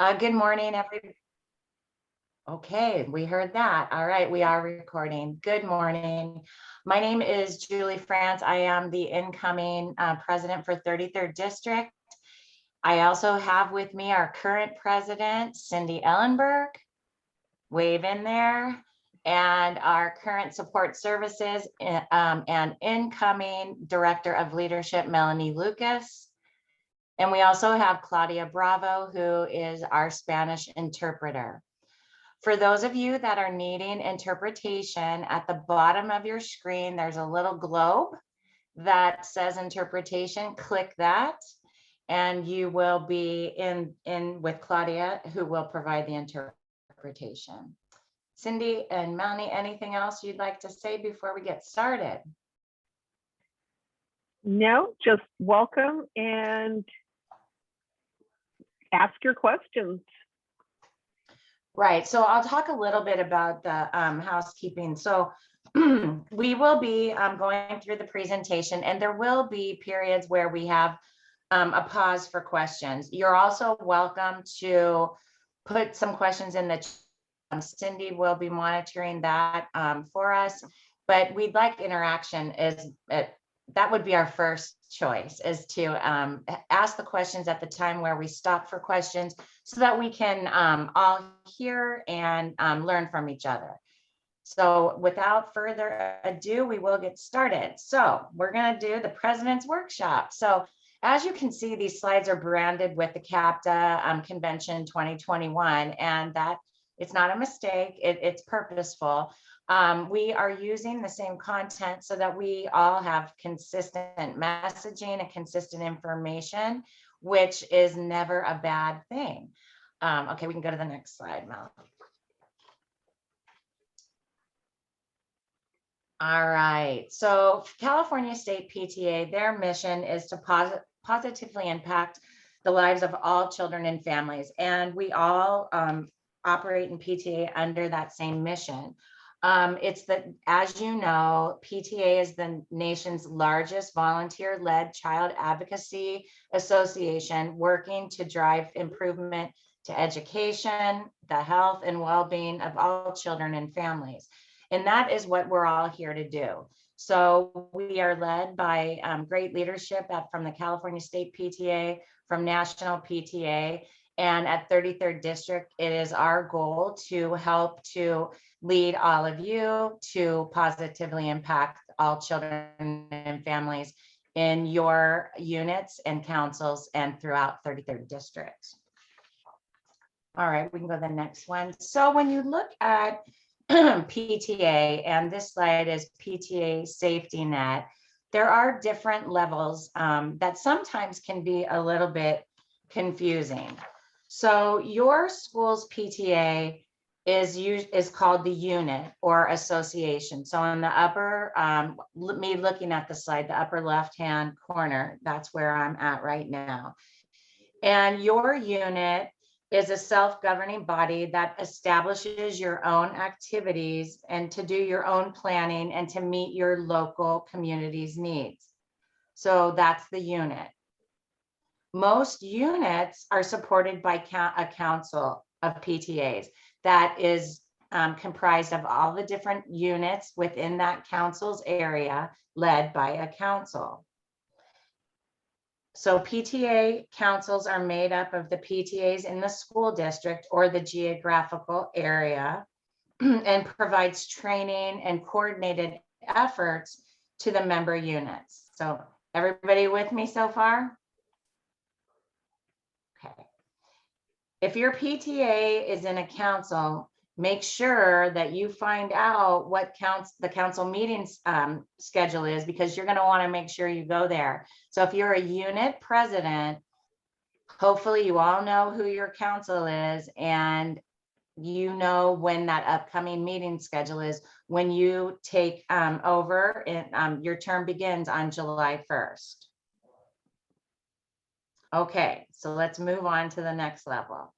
Good morning, everybody. Okay, we heard that. All right, we are recording. Good morning. My name is Julie France. I am the incoming president for 33rd District. I also have with me our current president, Cindy Ellenberg. Wave in there. And our current support services and incoming director of leadership, Melanie Lucas. And we also have Claudia Bravo, who is our Spanish interpreter. For those of you that are needing interpretation, at the bottom of your screen, there's a little globe that says interpretation. Click that, and you will be in with Claudia, who will provide the interpretation. Cindy and Melanie, anything else you'd like to say before we get started? No, just welcome and ask your questions. Right, so I'll talk a little bit about the housekeeping. So we will be going through the presentation, and there will be periods where we have a pause for questions. You're also welcome to put some questions in the chat. Cindy will be monitoring that for us, but we'd like interaction. That would be our first choice, is to ask the questions at the time where we stop for questions, so that we can all hear and learn from each other. So without further ado, we will get started. So we're going to do the President's Workshop. So as you can see, these slides are branded with the CAPTA Convention 2021, and that it's not a mistake, it's purposeful. We are using the same content so that we all have consistent messaging and consistent information, which is never a bad thing. Okay, we can go to the next slide, Mel. All right, so California State PTA, their mission is to positively impact the lives of all children and families, and we all operate in PTA under that same mission. It's that, as you know, PTA is the nation's largest volunteer-led child advocacy association, working to drive improvement to education, the health and well-being of all children and families. And that is what we're all here to do. So we are led by great leadership from the California State PTA, from National PTA, and at 33rd District, it is our goal to help to lead all of you to positively impact all children and families in your units and councils and throughout 33rd District. All right, we can go to the next one. So when you look at PTA, and this slide is PTA safety net, there are different levels that sometimes can be a little bit confusing. So your school's PTA is called the unit or association. So in the upper, me looking at the slide, the upper left-hand corner, that's where I'm at right now. And your unit is a self-governing body that establishes your own activities and to do your own planning and to meet your local community's needs. So that's the unit. Most units are supported by a council of PTAs that is comprised of all the different units within that council's area, led by a council. So PTA councils are made up of the PTAs in the school district or the geographical area and provides training and coordinated efforts to the member units. So everybody with me so far? Okay. If your PTA is in a council, make sure that you find out what the council meetings schedule is, because you're going to want to make sure you go there. So if you're a unit president, hopefully you all know who your council is, and you know when that upcoming meeting schedule is when you take over, and your term begins on July 1st. Okay, so let's move on to the next level.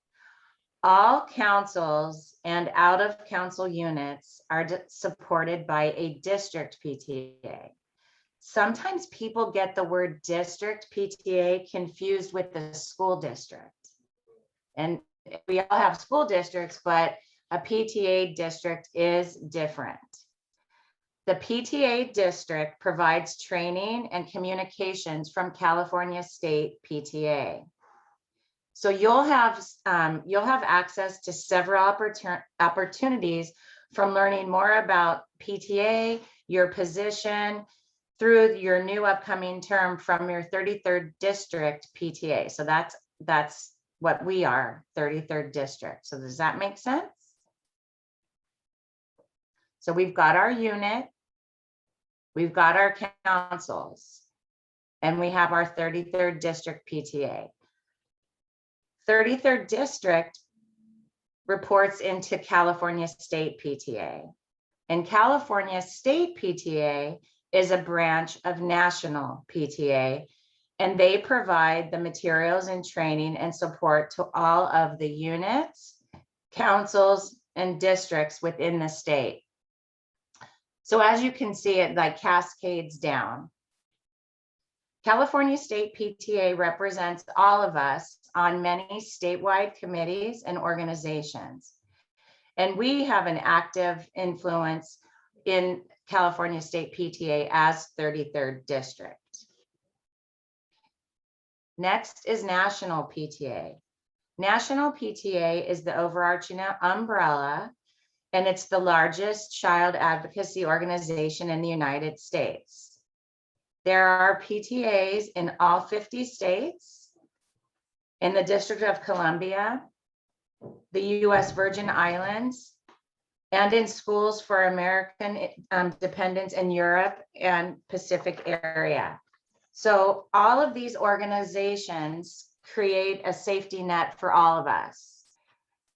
All councils and out of council units are supported by a district PTA. Sometimes people get the word district PTA confused with the school district. And we all have school districts, but a PTA district is different. The PTA district provides training and communications from California State PTA. So you'll have access to several opportunities from learning more about PTA, your position, through your new upcoming term from your 33rd district PTA. So that's what we are, 33rd district. So does that make sense? So we've got our unit, we've got our councils, and we have our 33rd district PTA. 33rd district reports into California State PTA. And California State PTA is a branch of National PTA, and they provide the materials and training and support to all of the units, councils, and districts within the state. So as you can see, it like cascades down. California State PTA represents all of us on many statewide committees and organizations. And we have an active influence in California State PTA as 33rd district. Next is National PTA. National PTA is the overarching umbrella, and it's the largest child advocacy organization in the United States. There are PTAs in all 50 states, in the District of Columbia, the US Virgin Islands, and in schools for American dependents in Europe and Pacific area. So all of these organizations create a safety net for all of us.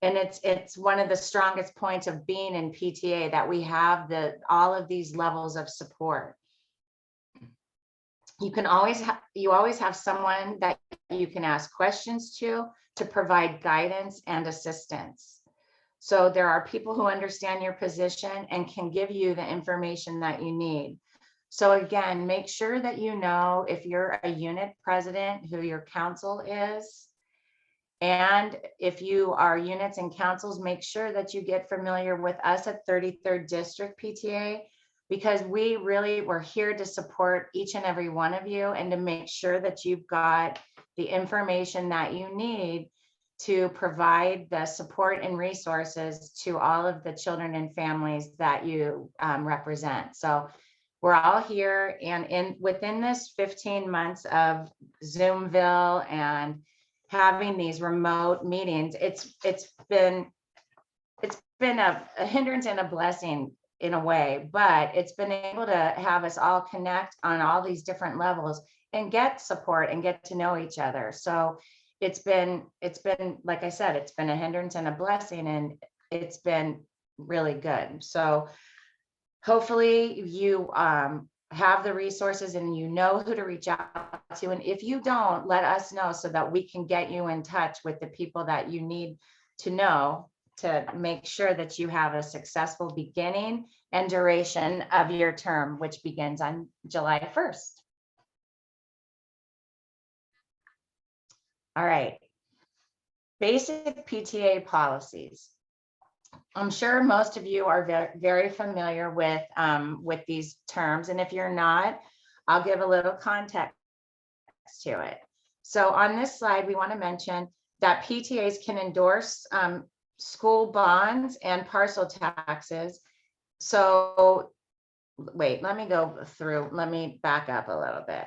And it's one of the strongest points of being in PTA that we have all of these levels of support. You always have someone that you can ask questions to provide guidance and assistance. So there are people who understand your position and can give you the information that you need. So again, make sure that you know if you're a unit president, who your council is. And if you are units and councils, make sure that you get familiar with us at 33rd District PTA, because we're here to support each and every one of you and to make sure that you've got the information that you need to provide the support and resources to all of the children and families that you represent. So we're all here, and within this 15 months of Zoomville and having these remote meetings, it's been a hindrance and a blessing in a way, but it's been able to have us all connect on all these different levels and get support and get to know each other. So it's been, like I said, it's been a hindrance and a blessing, and it's been really good. So hopefully you have the resources and you know who to reach out to. And if you don't, let us know so that we can get you in touch with the people that you need to know to make sure that you have a successful beginning and duration of your term, which begins on July 1st. All right. Basic PTA policies. I'm sure most of you are very familiar with these terms. And if you're not, I'll give a little context to it. So on this slide, we want to mention that PTAs can endorse school bonds and parcel taxes. So wait, let me back up a little bit.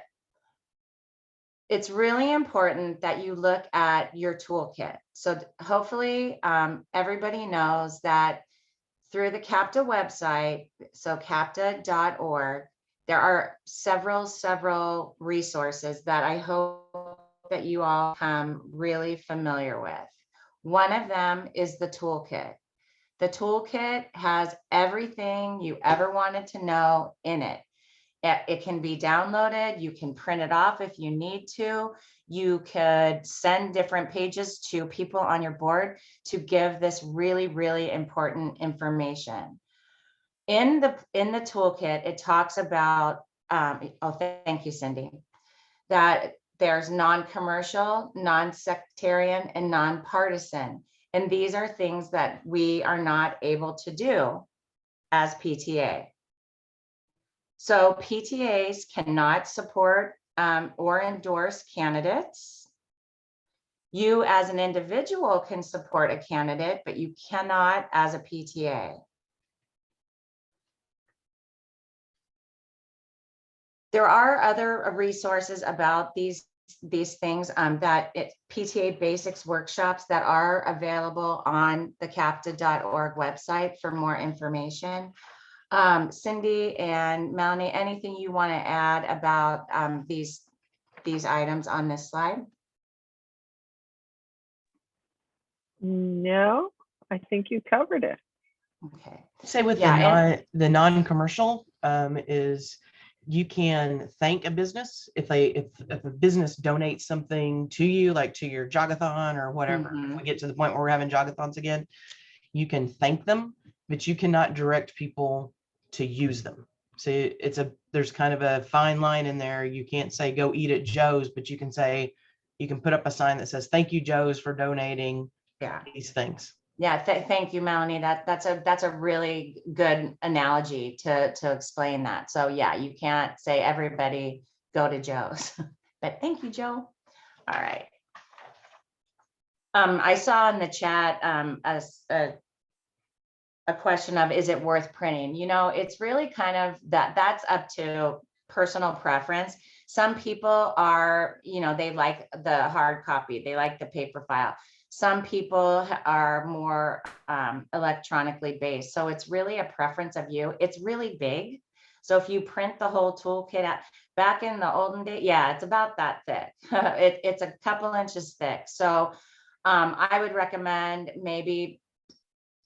It's really important that you look at your toolkit. So hopefully everybody knows that through the CAPTA website, so capta.org, there are several resources that I hope that you all become really familiar with. One of them is the toolkit. The toolkit has everything you ever wanted to know in it. It can be downloaded. You can print it off if you need to. You could send different pages to people on your board to give this really, really important information. In the toolkit, it talks about, thank you, Cindy, that there's non-commercial, non-sectarian, and non-partisan. And these are things that we are not able to do as PTA. So PTAs cannot support or endorse candidates. You as an individual can support a candidate, but you cannot as a PTA. There are other resources about these things PTA basics workshops that are available on the CAPTA.org website for more information. Cindy and Melanie, anything you want to add about these items on this slide? No, I think you covered it. Okay. Say with Yeah, the non-commercial is you can thank a business if a business donates something to you, like to your jogathon or whatever. If we get to the point where we're having jogathons again, you can thank them, but you cannot direct people to use them. So there's kind of a fine line in there. You can't say go eat at Joe's, but you can put up a sign that says thank you Joe's for donating these things. Yeah, thank you, Melanie. That's a really good analogy to explain that. So yeah, you can't say everybody go to Joe's, but thank you, Joe. All right. I saw in the chat a question of, is it worth printing? You know, it's really kind of that's up to personal preference. Some people are, you know, they like the hard copy, they like the paper file. Some people are more electronically based. So it's really a preference of you. It's really big. So if you print the whole toolkit out, back in the olden days, yeah, it's about that thick. It's a couple inches thick. So I would recommend, maybe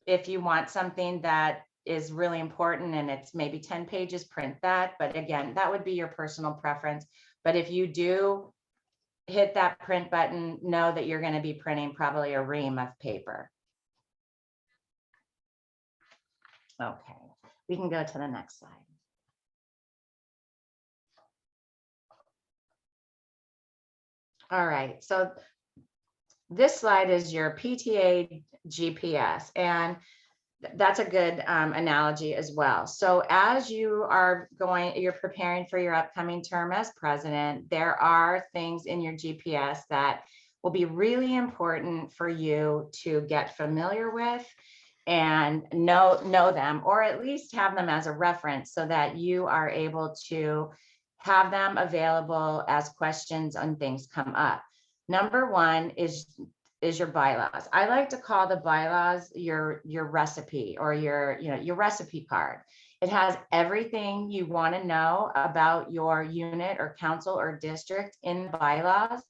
if you want something that is really important and it's maybe 10 pages, print that. But again, that would be your personal preference. But if you do hit that print button, know that you're going to be printing probably a ream of paper. Okay, we can go to the next slide. All right, so this slide is your PTA GPS, and that's a good analogy as well. So as you're preparing for your upcoming term as president, there are things in your GPS that will be really important for you to get familiar with and know them, or at least have them as a reference so that you are able to have them available as questions and things come up. Number one is your bylaws. I like to call the bylaws your recipe, or your recipe card. It has everything you want to know about your unit or council or district in the bylaws.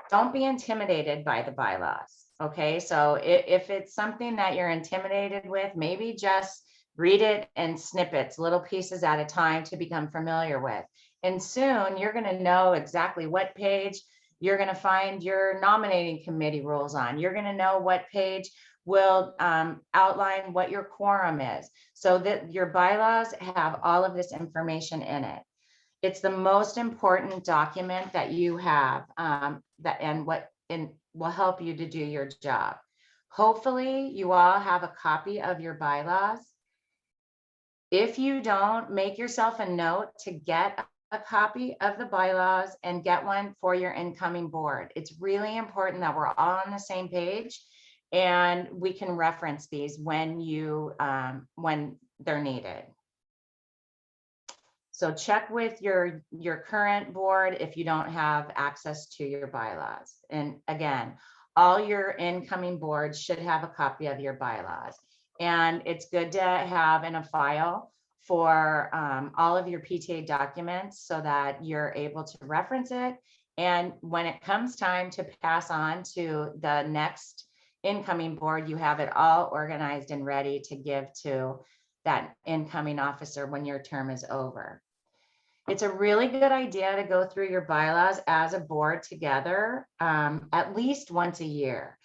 Don't be intimidated by the bylaws. Okay, so if it's something that you're intimidated with, maybe just read it in snippets, little pieces at a time to become familiar with. And soon you're going to know exactly what page you're going to find your nominating committee rules on. You're going to know what page will outline what your quorum is, so that your bylaws have all of this information in it. It's the most important document that you have, will help you to do your job. Hopefully you all have a copy of your bylaws. If you don't, make yourself a note to get a copy of the bylaws and get one for your incoming board. It's really important that we're all on the same page and we can reference these when they're needed. So check with your current board if you don't have access to your bylaws. And again, all your incoming boards should have a copy of your bylaws. And it's good to have in a file for all of your PTA documents so that you're able to reference it. And when it comes time to pass on to the next incoming board, you have it all organized and ready to give to that incoming officer when your term is over. It's a really good idea to go through your bylaws as a board together at least once a year.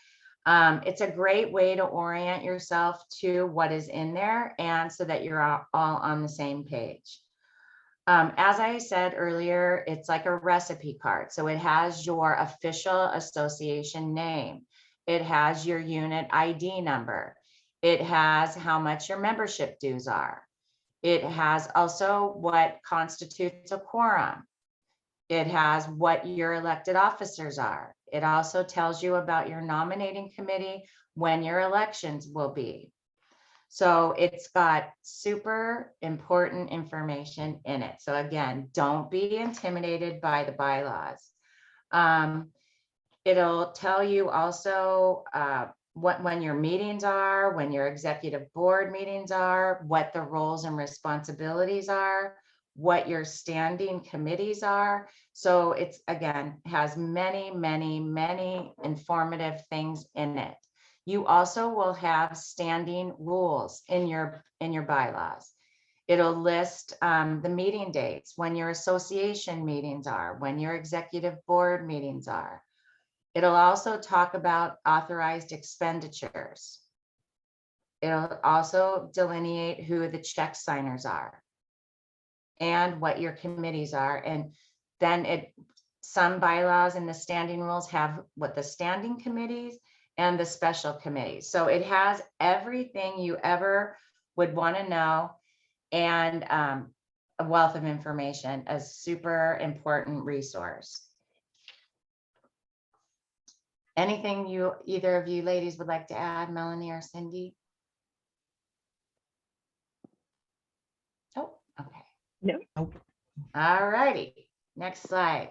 It's a great way to orient yourself to what is in there, and so that you're all on the same page. As I said earlier, it's like a recipe card. So it has your official association name. It has your unit ID number. It has how much your membership dues are. It has also what constitutes a quorum. It has what your elected officers are. It also tells you about your nominating committee, when your elections will be. So it's got super important information in it. So again, don't be intimidated by the bylaws. It'll tell you also when your meetings are, when your executive board meetings are, what the roles and responsibilities are, what your standing committees are. So it's, again, has many, many, many informative things in it. You also will have standing rules in your bylaws. It'll list the meeting dates, when your association meetings are, when your executive board meetings are. It'll also talk about authorized expenditures. It'll also delineate who the check signers are and what your committees are. And then some bylaws and the standing rules have what the standing committees and the special committees. So it has everything you ever would want to know, and a wealth of information, a super important resource. Anything either of you ladies would like to add, Melanie or Cindy? Oh, okay. No. Nope. All righty, next slide.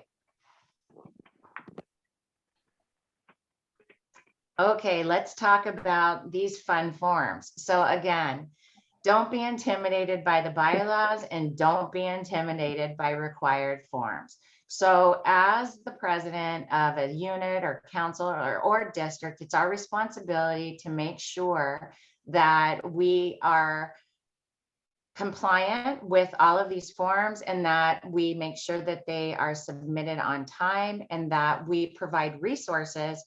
Okay, let's talk about these fun forms. So again, don't be intimidated by the bylaws and don't be intimidated by required forms. So as the president of a unit or council or district, it's our responsibility to make sure that we are compliant with all of these forms, and that we make sure that they are submitted on time, and that we provide resources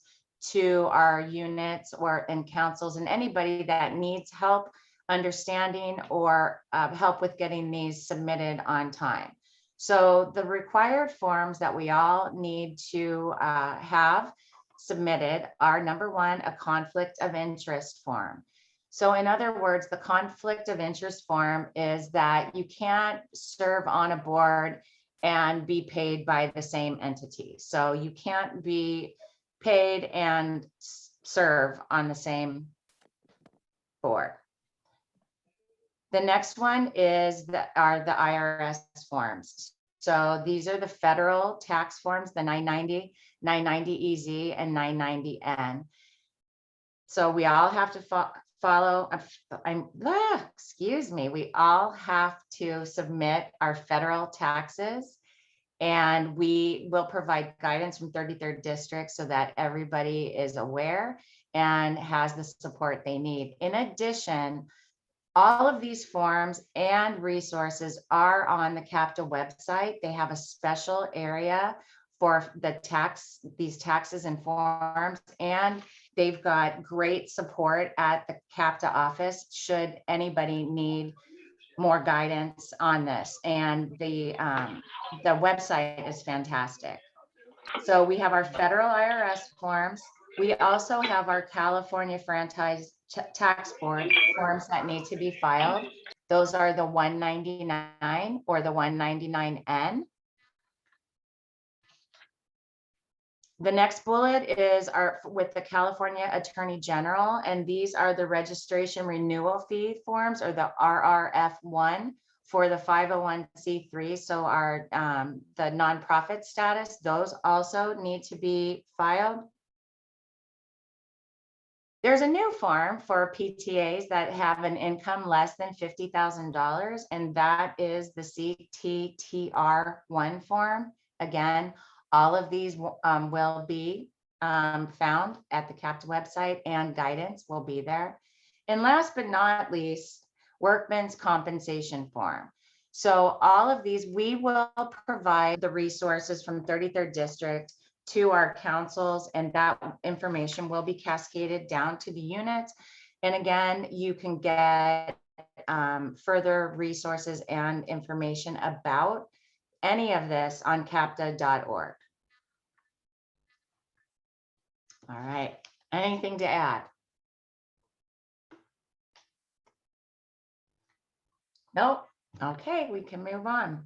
to our units and councils and anybody that needs help understanding or help with getting these submitted on time. So the required forms that we all need to have submitted are, number one, a conflict of interest form. So in other words, the conflict of interest form is that you can't serve on a board and be paid by the same entity. So you can't be paid and serve on the same board. The next one are the IRS forms. So these are the federal tax forms, the 990, 990EZ, and 990N. So we all have to follow, excuse me, we all have to submit our federal taxes, and we will provide guidance from 33rd District so that everybody is aware and has the support they need. In addition, all of these forms and resources are on the CAPTA website. They have a special area for these taxes and forms, and they've got great support at the CAPTA office should anybody need more guidance on this. And the website is fantastic. So we have our federal IRS forms. We also have our California Franchise Tax Board forms that need to be filed. Those are the 199 or the 199N. The next bullet is with the California Attorney General, and these are the registration renewal fee forms, or the RRF1 for the 501c3. So our the nonprofit status, those also need to be filed. There's a new form for PTAs that have an income less than $50,000, and that is the CTTR1 form. Again, all of these will be found at the CAPTA website, and guidance will be there. And last but not least, workman's compensation form. So all of these, we will provide the resources from 33rd District to our councils, and that information will be cascaded down to the units. And again, you can get further resources and information about any of this on capta.org. All right, anything to add? Nope. Okay, we can move on.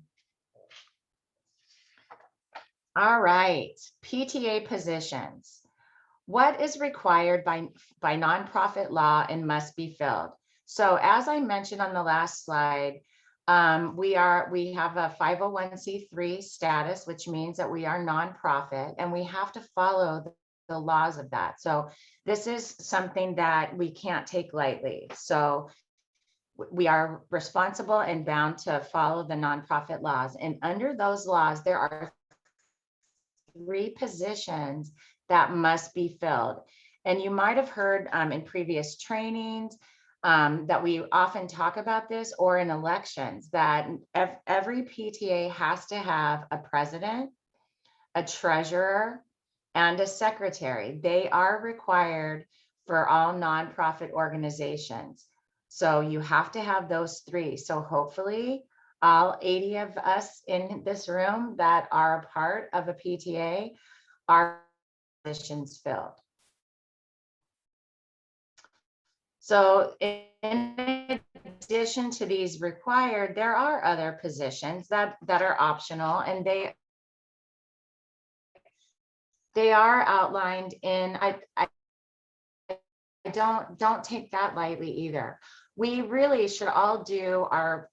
All right, PTA positions. What is required by nonprofit law and must be filled? So as I mentioned on the last slide, we have a 501c3 status, which means that we are nonprofit and we have to follow the laws of that. So this is something that we can't take lightly. So we are responsible and bound to follow the nonprofit laws. And under those laws, there are 3 positions that must be filled. And you might have heard in previous trainings that we often talk about this, or in elections, that every PTA has to have a president, a treasurer, and a secretary. They are required for all nonprofit organizations. So you have to have those 3. So hopefully all 80 of us in this room that are a part of a PTA are positions filled. So in addition to these required, there are other positions that are optional, and they are outlined in, I don't take that lightly either. We really should all do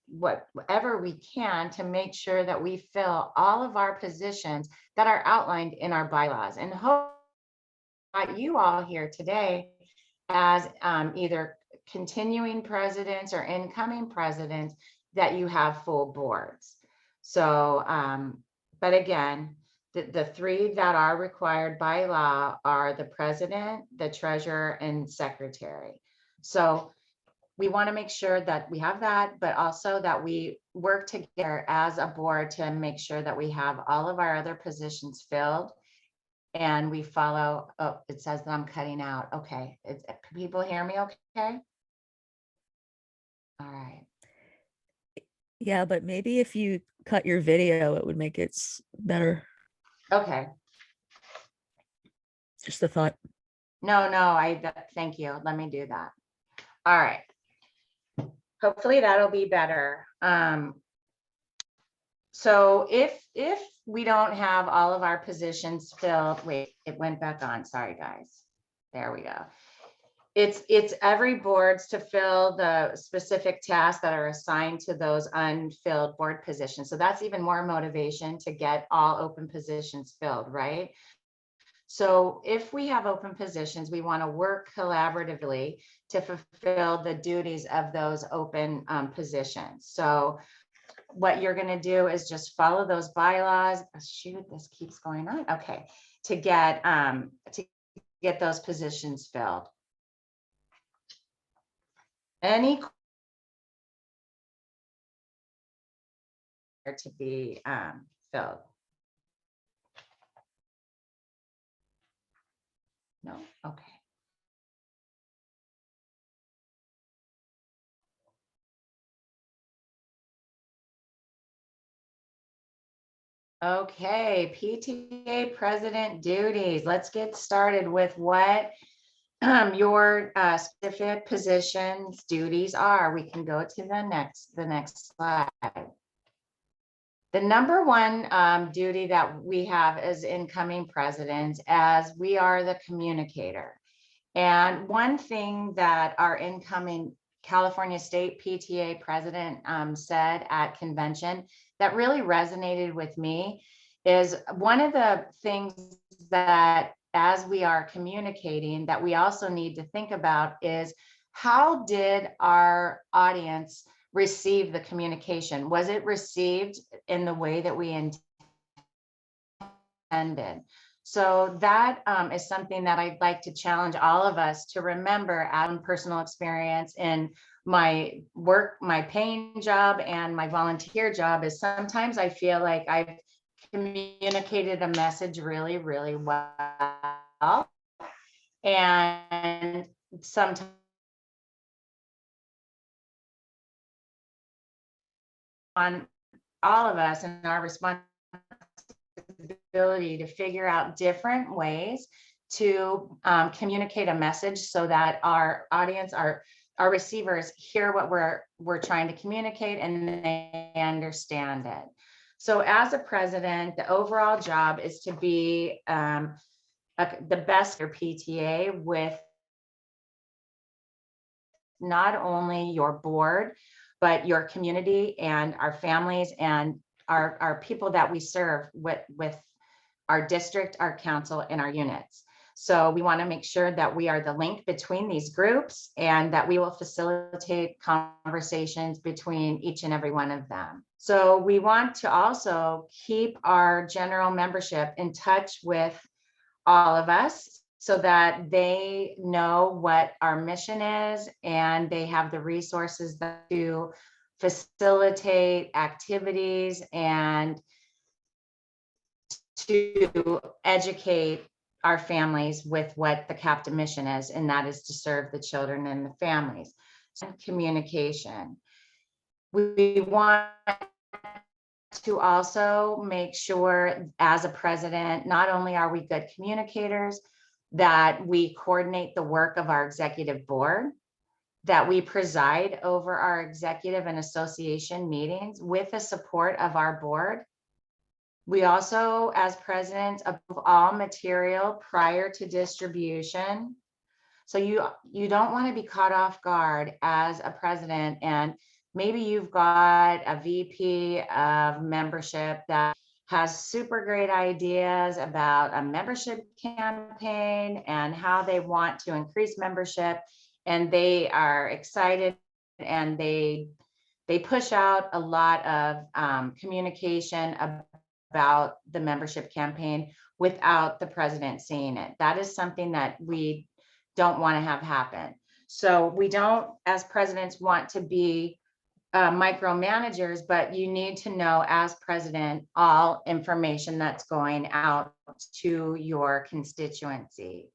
whatever we can to make sure that we fill all of our positions that are outlined in our bylaws, and hope that you all here today as either continuing presidents or incoming presidents, that you have full boards. So, but again, the 3 that are required by law are the president, the treasurer, and secretary. So we want to make sure that we have that, but also that we work together as a board to make sure that we have all of our other positions filled. And we follow, oh, it says that I'm cutting out. Okay, can people hear me okay? All right. Yeah, but maybe if you cut your video, it would make it better. Okay. Just a thought. No, thank you. Let me do that. All right. Hopefully that'll be better. So if we don't have all of our positions filled, wait, it went back on. Sorry, guys. There we go. It's every board's to fill the specific tasks that are assigned to those unfilled board positions. So that's even more motivation to get all open positions filled, right? So if we have open positions, we want to work collaboratively to fulfill the duties of those open positions. So what you're going to do is just follow those bylaws. Oh, shoot, this keeps going on. Okay, to get those positions filled. Any to be filled. No, okay. Okay, PTA president duties. Let's get started with what your specific positions duties are. We can go to the next slide. The number 1 duty that we have as incoming president, as we are the communicator. And one thing that our incoming California State PTA president said at convention that really resonated with me is, one of the things that as we are communicating that we also need to think about is, how did our audience receive the communication? Was it received in the way that we intended? So that is something that I'd like to challenge all of us to remember out of personal experience in my work, my paying job and my volunteer job, is sometimes I feel like I've communicated a message really, really well. And sometimes on all of us and our responsibility to figure out different ways to communicate a message so that our audience, our receivers hear what we're trying to communicate and they understand it. So as a president, the overall job is to be the best for PTA with not only your board, but your community and our families and our people that we serve with our district, our council, and our units. So we want to make sure that we are the link between these groups and that we will facilitate conversations between each and every one of them. So we want to also keep our general membership in touch with all of us so that they know what our mission is and they have the resources to facilitate activities and to educate our families with what the captain mission is, and that is to serve the children and the families. So, communication. We want to also make sure as a president, not only are we good communicators, that we coordinate the work of our executive board, that we preside over our executive and association meetings with the support of our board. We also, as presidents, approve all material prior to distribution. So you don't want to be caught off guard as a president, and maybe you've got a VP of membership that has super great ideas about a membership campaign and how they want to increase membership, and they are excited and they push out a lot of communication about the membership campaign without the president seeing it. That is something that we don't want to have happen. So we don't, as presidents, want to be micromanagers, but you need to know as president all information that's going out to your constituency.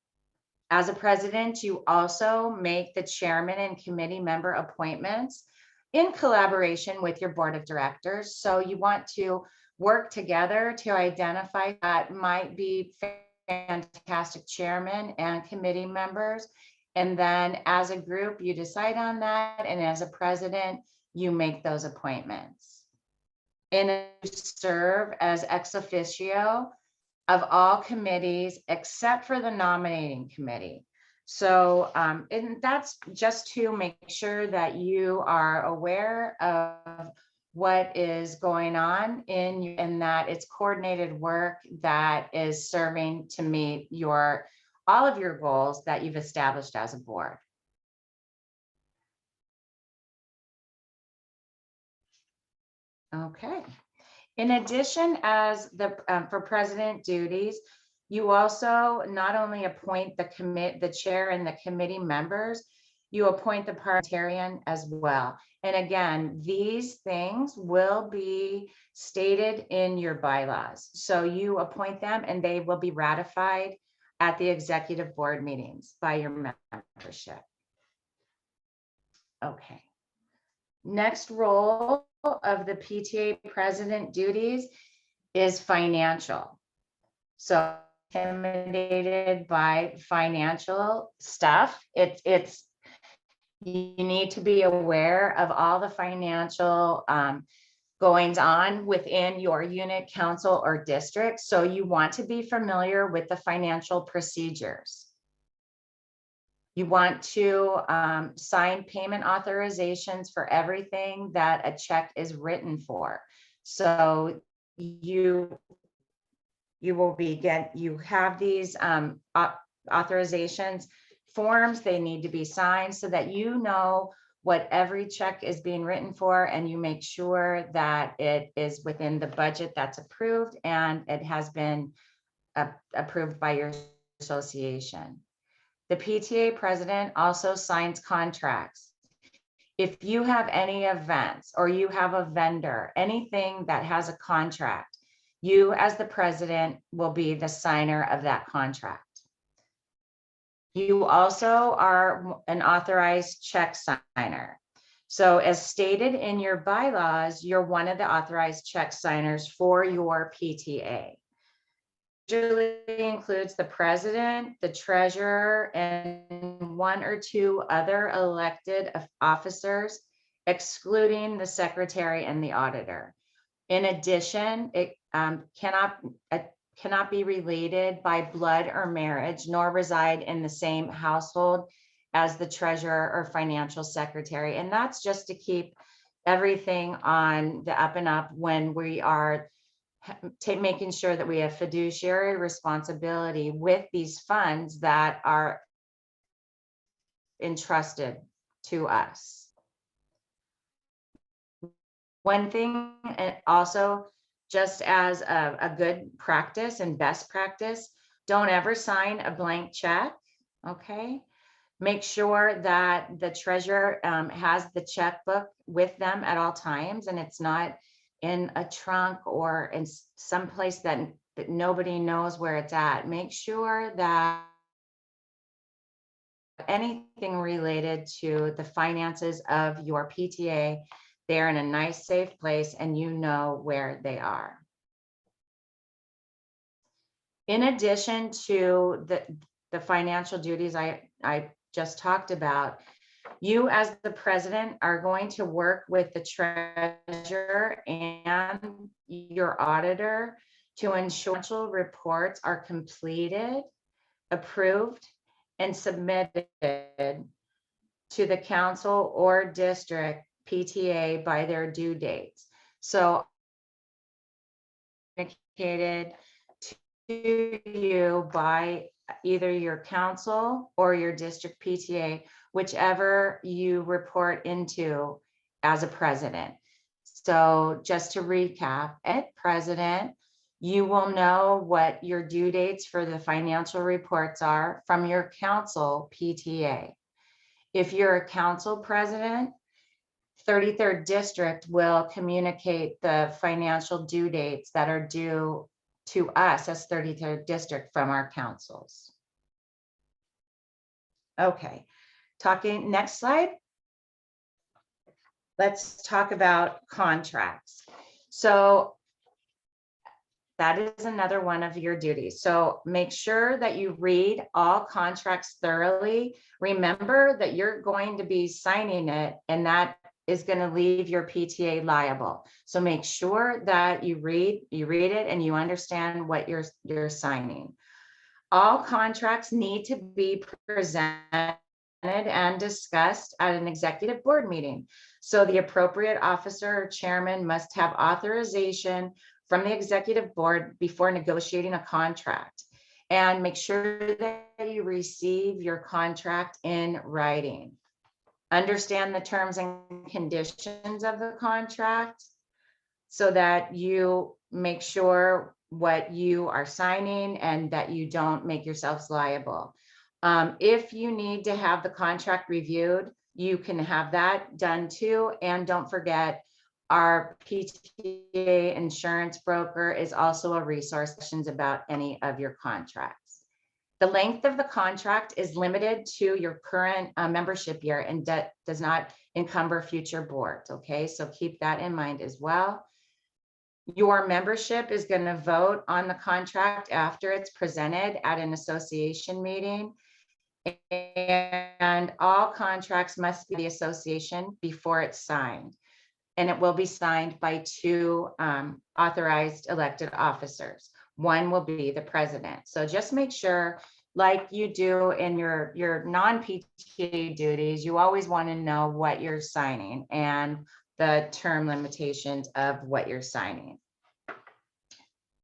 As a president, you also make the chairman and committee member appointments in collaboration with your board of directors. So you want to work together to identify that might be fantastic chairman and committee members. And then as a group, you decide on that. And as a president, you make those appointments. And you serve as ex officio of all committees except for the nominating committee. So, and that's just to make sure that you are aware of what is going on and that it's coordinated work that is serving to meet all of your goals that you've established as a board. Okay. In addition, as for president duties, you also not only appoint the chair and the committee members, you appoint the parliamentarian as well. And again, these things will be stated in your bylaws. So you appoint them and they will be ratified at the executive board meetings by your membership. Okay. Next role of the PTA president duties is financial. So intimidated by financial stuff. You need to be aware of all the financial goings on within your unit, council, or district. So you want to be familiar with the financial procedures. You want to sign payment authorizations for everything that a check is written for. So you have these authorizations forms. They need to be signed so that you know what every check is being written for, and you make sure that it is within the budget that's approved and it has been approved by your association. The PTA president also signs contracts. If you have any events or you have a vendor, anything that has a contract, you as the president will be the signer of that contract. You also are an authorized check signer. So as stated in your bylaws, you're one of the authorized check signers for your PTA. Usually includes the president, the treasurer, and one or two other elected officers, excluding the secretary and the auditor. In addition, it cannot be related by blood or marriage, nor reside in the same household as the treasurer or financial secretary. And that's just to keep everything on the up and up when we are making sure that we have fiduciary responsibility with these funds that are entrusted to us. One thing, and also just as a good practice and best practice, don't ever sign a blank check, okay? Make sure that the treasurer has the checkbook with them at all times, and it's not in a trunk or in some place that nobody knows where it's at. Make sure that anything related to the finances of your PTA, they're in a nice, safe place and you know where they are. In addition to the financial duties I just talked about, you as the president are going to work with the treasurer and your auditor to ensure financial reports are completed, approved, and submitted to the council or district PTA by their due dates. So communicated to you by either your council or your district PTA, whichever you report into as a president. So just to recap, at president, you will know what your due dates for the financial reports are from your council PTA. If you're a council president, 33rd district will communicate the financial due dates that are due to us as 33rd district from our councils. Okay, next slide. Let's talk about contracts. So that is another one of your duties. So make sure that you read all contracts thoroughly. Remember that you're going to be signing it, and that is going to leave your PTA liable. So make sure that you read it and you understand what you're signing. All contracts need to be presented and discussed at an executive board meeting. So the appropriate officer or chairman must have authorization from the executive board before negotiating a contract. And make sure that you receive your contract in writing. Understand the terms and conditions of the contract so that you make sure what you are signing and that you don't make yourselves liable. If you need to have the contract reviewed, you can have that done too. And don't forget, our PTA insurance broker is also a resource questions about any of your contracts. The length of the contract is limited to your current membership year and does not encumber future boards. Okay, so keep that in mind as well. Your membership is going to vote on the contract after it's presented at an association meeting. And all contracts must be the association before it's signed. And it will be signed by two authorized elected officers. One will be the president. So just make sure, like you do in your non-PTA duties, you always want to know what you're signing and the term limitations of what you're signing.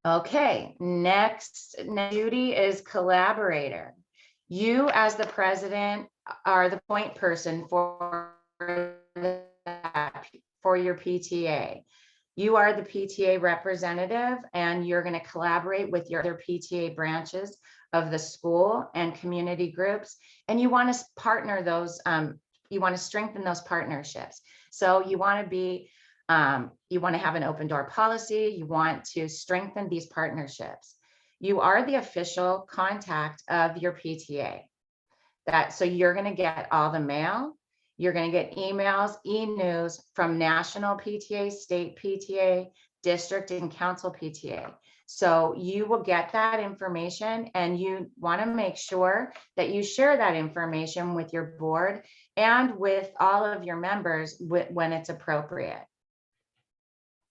Okay, next duty is collaborator. You as the president are the point person for your PTA. You are the PTA representative, and you're going to collaborate with your other PTA branches of the school and community groups. And you want to partner those, you want to strengthen those partnerships. So you want to be, you want to have an open door policy. You want to strengthen these partnerships. You are the official contact of your PTA. So you're going to get all the mail. You're going to get emails, e-news from national PTA, state PTA, district and council PTA. So you will get that information, and you want to make sure that you share that information with your board and with all of your members when it's appropriate.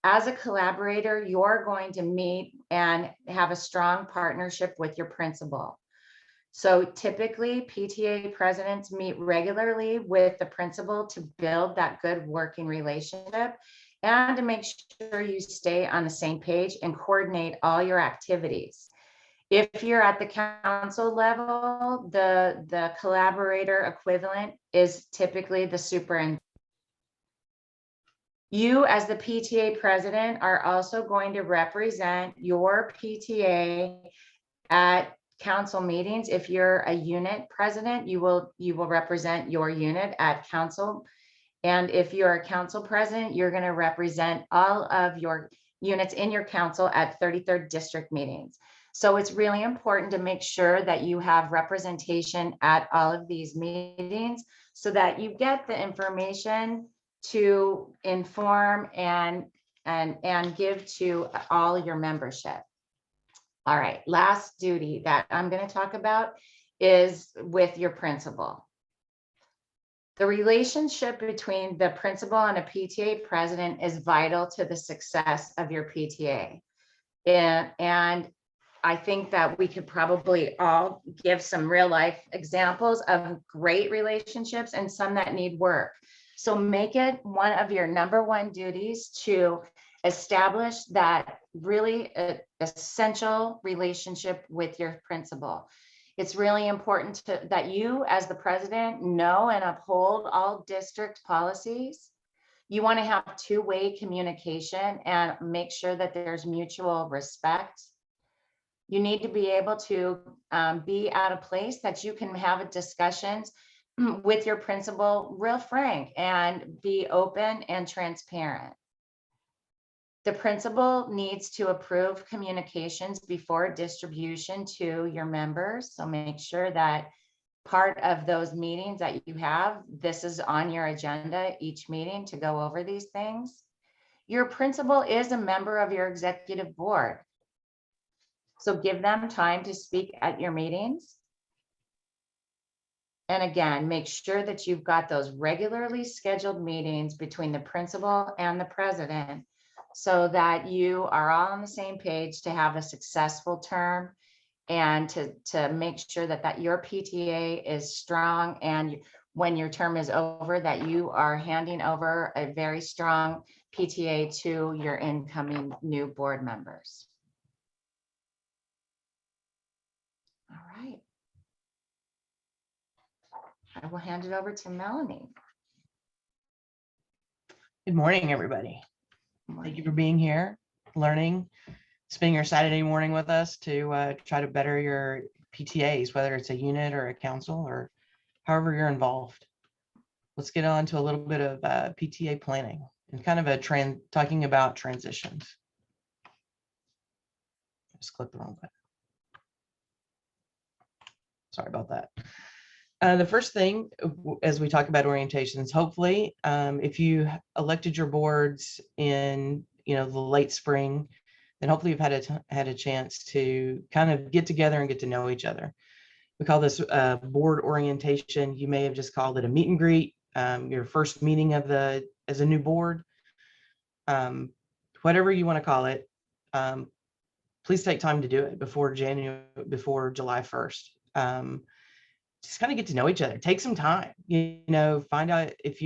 As a collaborator, you're going to meet and have a strong partnership with your principal. So typically PTA presidents meet regularly with the principal to build that good working relationship and to make sure you stay on the same page and coordinate all your activities. If you're at the council level, the collaborator equivalent is typically the superintendent. You, as the PTA president, are also going to represent your PTA at council meetings. If you're a unit president, you will represent your unit at council. And if you're a council president, you're going to represent all of your units in your council at 33rd district meetings. So it's really important to make sure that you have representation at all of these meetings so that you get the information to inform and give to all your membership. All right, last duty that I'm going to talk about is with your principal. The relationship between the principal and a PTA president is vital to the success of your PTA. And I think that we could probably all give some real life examples of great relationships and some that need work. So make it one of your number one duties to establish that really essential relationship with your principal. It's really important that you, as the president, know and uphold all district policies. You want to have two-way communication and make sure that there's mutual respect. You need to be able to be at a place that you can have discussions with your principal real frank and be open and transparent. The principal needs to approve communications before distribution to your members. So make sure that part of those meetings that you have, this is on your agenda each meeting to go over these things. Your principal is a member of your executive board. So give them time to speak at your meetings. And again, make sure that you've got those regularly scheduled meetings between the principal and the president so that you are all on the same page to have a successful term and to make sure that your PTA is strong, and when your term is over, that you are handing over a very strong PTA to your incoming new board members. All right. I will hand it over to Melanie. Good morning, everybody. Thank you for being here, learning, spending your Saturday morning with us to try to better your PTAs, whether it's a unit or a council or however you're involved. Let's get on to a little bit of PTA planning and kind of talking about transitions. Just click the wrong button. Sorry about that. The first thing, as we talk about orientations, hopefully, if you elected your boards in the late spring, then hopefully you've had a chance to kind of get together and get to know each other. We call this board orientation. You may have just called it a meet and greet, your first meeting as a new board, whatever you want to call it. Please take time to do it before July 1st. Just kind of get to know each other. Take some time, find out if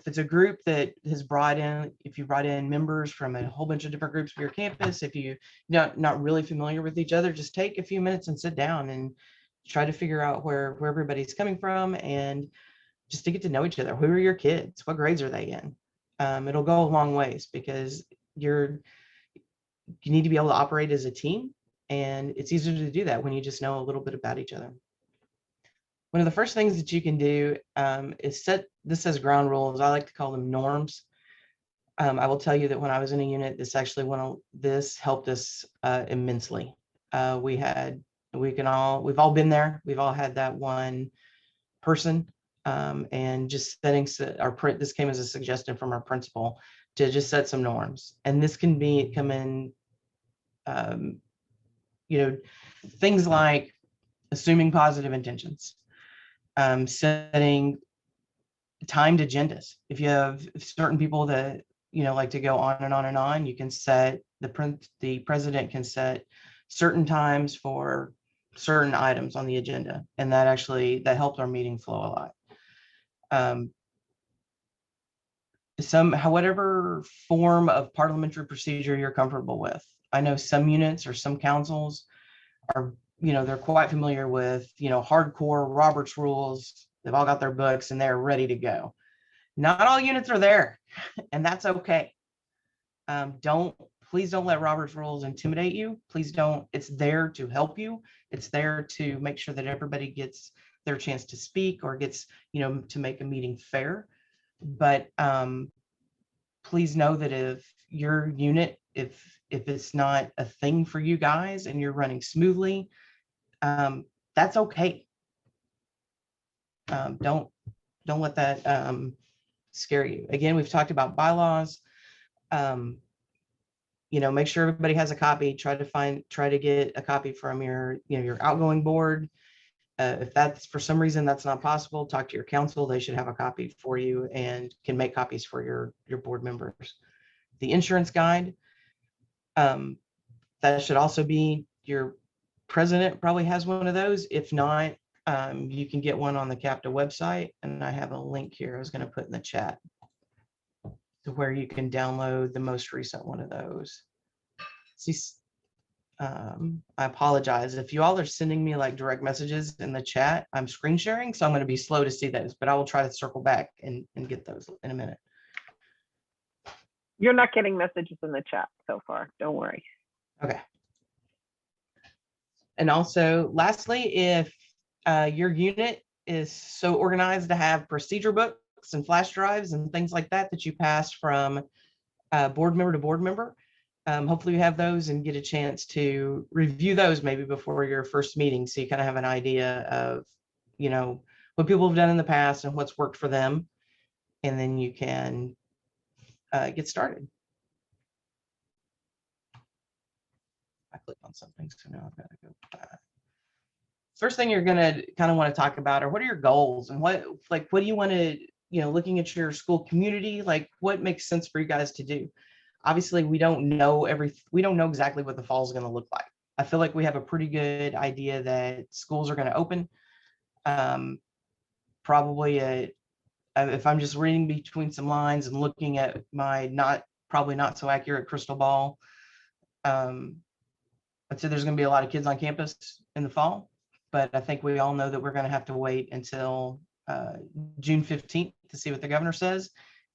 it's a group that has if you brought in members from a whole bunch of different groups of your campus, if you're not really familiar with each other, just take a few minutes and sit down and try to figure out where everybody's coming from, and just to get to know each other. Who are your kids? What grades are they in? It'll go a long ways because you need to be able to operate as a team, and it's easier to do that when you just know a little bit about each other. One of the first things that you can do is set this as ground rules. I like to call them norms. I will tell you that when I was in a unit, this helped us immensely. We've all been there. We've all had that one person And just setting this came as a suggestion from our principal to just set some norms. And this can come in, things like assuming positive intentions, setting timed agendas. If you have certain people that like to go on and on and on, you can set the president can set certain times for certain items on the agenda, and that helped our meeting flow a lot. Whatever form of parliamentary procedure you're comfortable with. I know some units or some councils are, they're quite familiar with, hardcore Robert's rules. They've all got their books and they're ready to go. Not all units are there, and that's okay. Please don't let Robert's rules intimidate you. Please don't. It's there to help you. It's there to make sure that everybody gets their chance to speak or gets, to make a meeting fair. But please know that if your unit, if it's not a thing for you guys and you're running smoothly, that's okay. Don't let that scare you. Again, we've talked about bylaws. Make sure everybody has a copy. Try to get a copy from your outgoing board. If that's for some reason that's not possible, talk to your council. They should have a copy for you and can make copies for your board members. The insurance guide, that should also be, your president probably has one of those. If not, you can get one on the CAPTA website, and I have a link here I was going to put in the chat to where you can download the most recent one of those. See, I apologize if you all are sending me like direct messages in the chat. I'm screen sharing, so I'm going to be slow to see those, but I will try to circle back and get those in a minute. You're not getting messages in the chat so far. Don't worry. Okay. And also, lastly, if your unit is so organized to have procedure books and flash drives and things like that that you pass from board member to board member, hopefully you have those and get a chance to review those maybe before your first meeting, so you kind of have an idea of what people have done in the past and what's worked for them, and then you can get started. I clicked on something, so now I've got to go back. First thing you're going to kind of want to talk about are what are your goals, and what do you want to, looking at your school community, like what makes sense for you guys to do. Obviously, we don't know exactly what the fall is going to look like. I feel like we have a pretty good idea that schools are going to open. Probably if I'm just reading between some lines and looking at my probably not so accurate crystal ball, I'd say there's going to be a lot of kids on campus in the fall, but I think we all know that we're going to have to wait until June 15th to see what the governor says,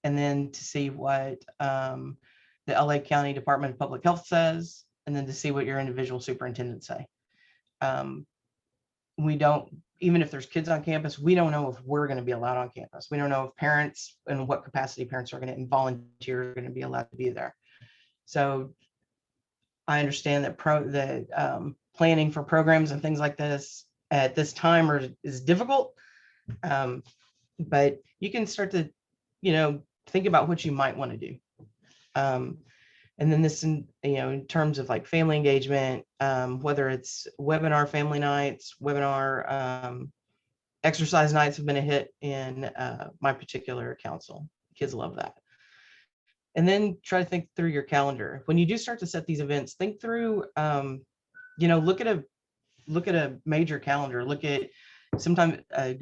and then to see what the LA County Department of Public Health says, and then to see what your individual superintendents say. Even if there's kids on campus, we don't know if we're going to be allowed on campus. We don't know if parents and what capacity parents are going to, and volunteers are going to be allowed to be there. So I understand that planning for programs and things like this at this time is difficult, but you can start to, think about what you might want to do. And then this, in terms of like family engagement, whether it's webinar family nights, webinar exercise nights have been a hit in my particular council. Kids love that. And then try to think through your calendar. When you do start to set these events, think through, look at a major calendar. Look at sometimes the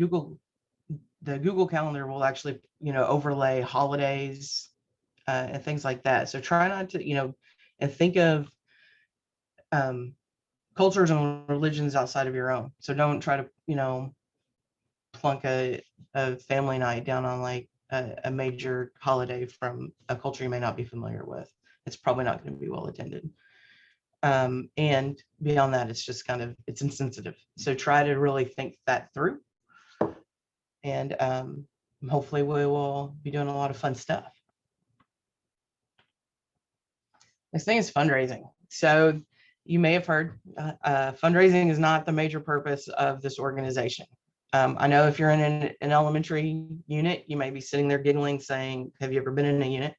Google Calendar will actually, overlay holidays and things like that. So try not to, and think of cultures and religions outside of your own. So don't try to, plunk a family night down on like a major holiday from a culture you may not be familiar with. It's probably not going to be well attended. And beyond that, it's just it's insensitive. So try to really think that through. And hopefully we will be doing a lot of fun stuff. Next thing is fundraising. So you may have heard fundraising is not the major purpose of this organization. I know if you're in an elementary unit, you may be sitting there giggling saying, have you ever been in a unit?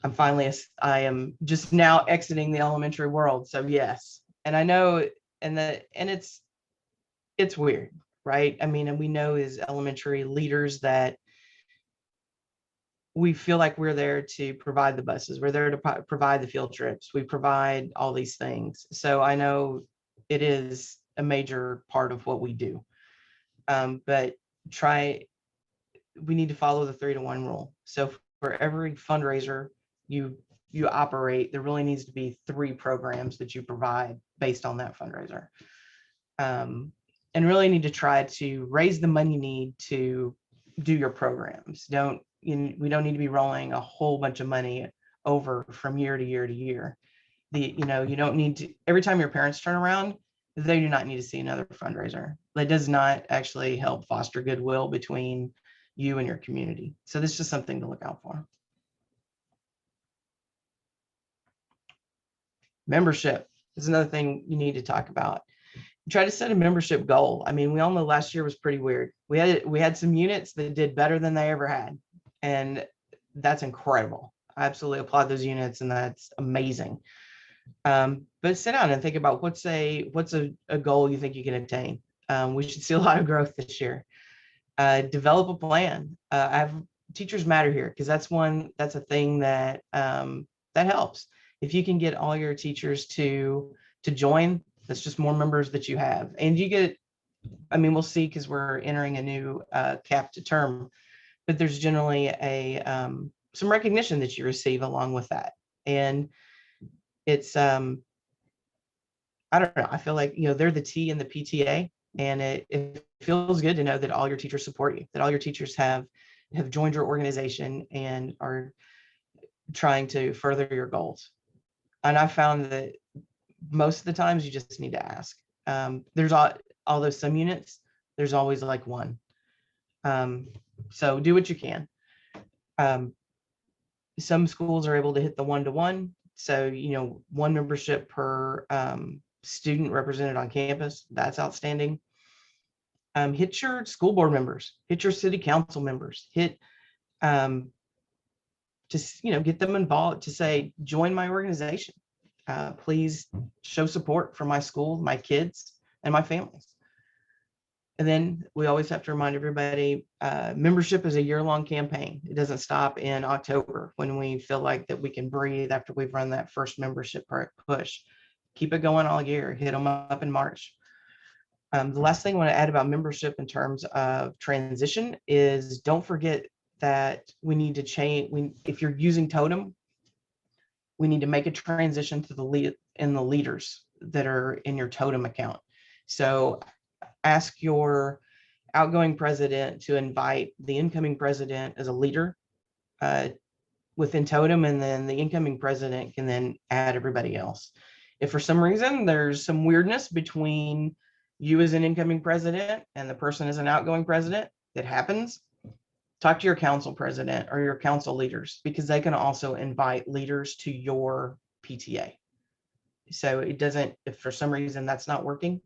I am just now exiting the elementary world. So yes. And I know, and it's weird, right? I mean, and we know as elementary leaders that we feel like we're there to provide the buses. We're there to provide the field trips. We provide all these things. So I know it is a major part of what we do. But we need to follow the 3-to-1 rule. So for every fundraiser you operate, there really needs to be 3 programs that you provide based on that fundraiser. And really need to try to raise the money you need to do your programs. We don't need to be rolling a whole bunch of money over from year to year to year. You don't need to, every time your parents turn around, they do not need to see another fundraiser. That does not actually help foster goodwill between you and your community. So this is just something to look out for. Membership is another thing you need to talk about. Try to set a membership goal. I mean, we all know last year was pretty weird. We had some units that did better than they ever had, and that's incredible. I absolutely applaud those units, and that's amazing. But sit down and think about what's a goal you think you can attain. We should see a lot of growth this year. Develop a plan. I have teachers matter here because that's a thing that that helps. If you can get all your teachers to join, that's just more members that you have, and you get. I mean, we'll see because we're entering a new cap to term, but there's generally some recognition that you receive along with that, and it's I don't know. I feel like they're the T in the PTA, and it feels good to know that all your teachers support you, that all your teachers have joined your organization and are trying to further your goals. And I found that most of the times you just need to ask. There's although some units, there's always like one. So do what you can. Some schools are able to hit the 1-to-1. So, one membership per student represented on campus. That's outstanding. Hit your school board members, hit your city council members, just get them involved to say, join my organization. Please show support for my school, my kids, and my families. And then we always have to remind everybody, membership is a year-long campaign. It doesn't stop in October when we feel like that we can breathe after we've run that first membership push. Keep it going all year. Hit them up in March. The last thing I want to add about membership in terms of transition is don't forget that we need to change. If you're using Totem, we need to make a transition to the leaders that are in your Totem account. So ask your outgoing president to invite the incoming president as a leader within Totem, and then the incoming president can then add everybody else. If for some reason there's some weirdness between you as an incoming president and the person as an outgoing president, that happens, talk to your council president or your council leaders, because they can also invite leaders to your PTA. So it doesn't, if for some reason that's not working,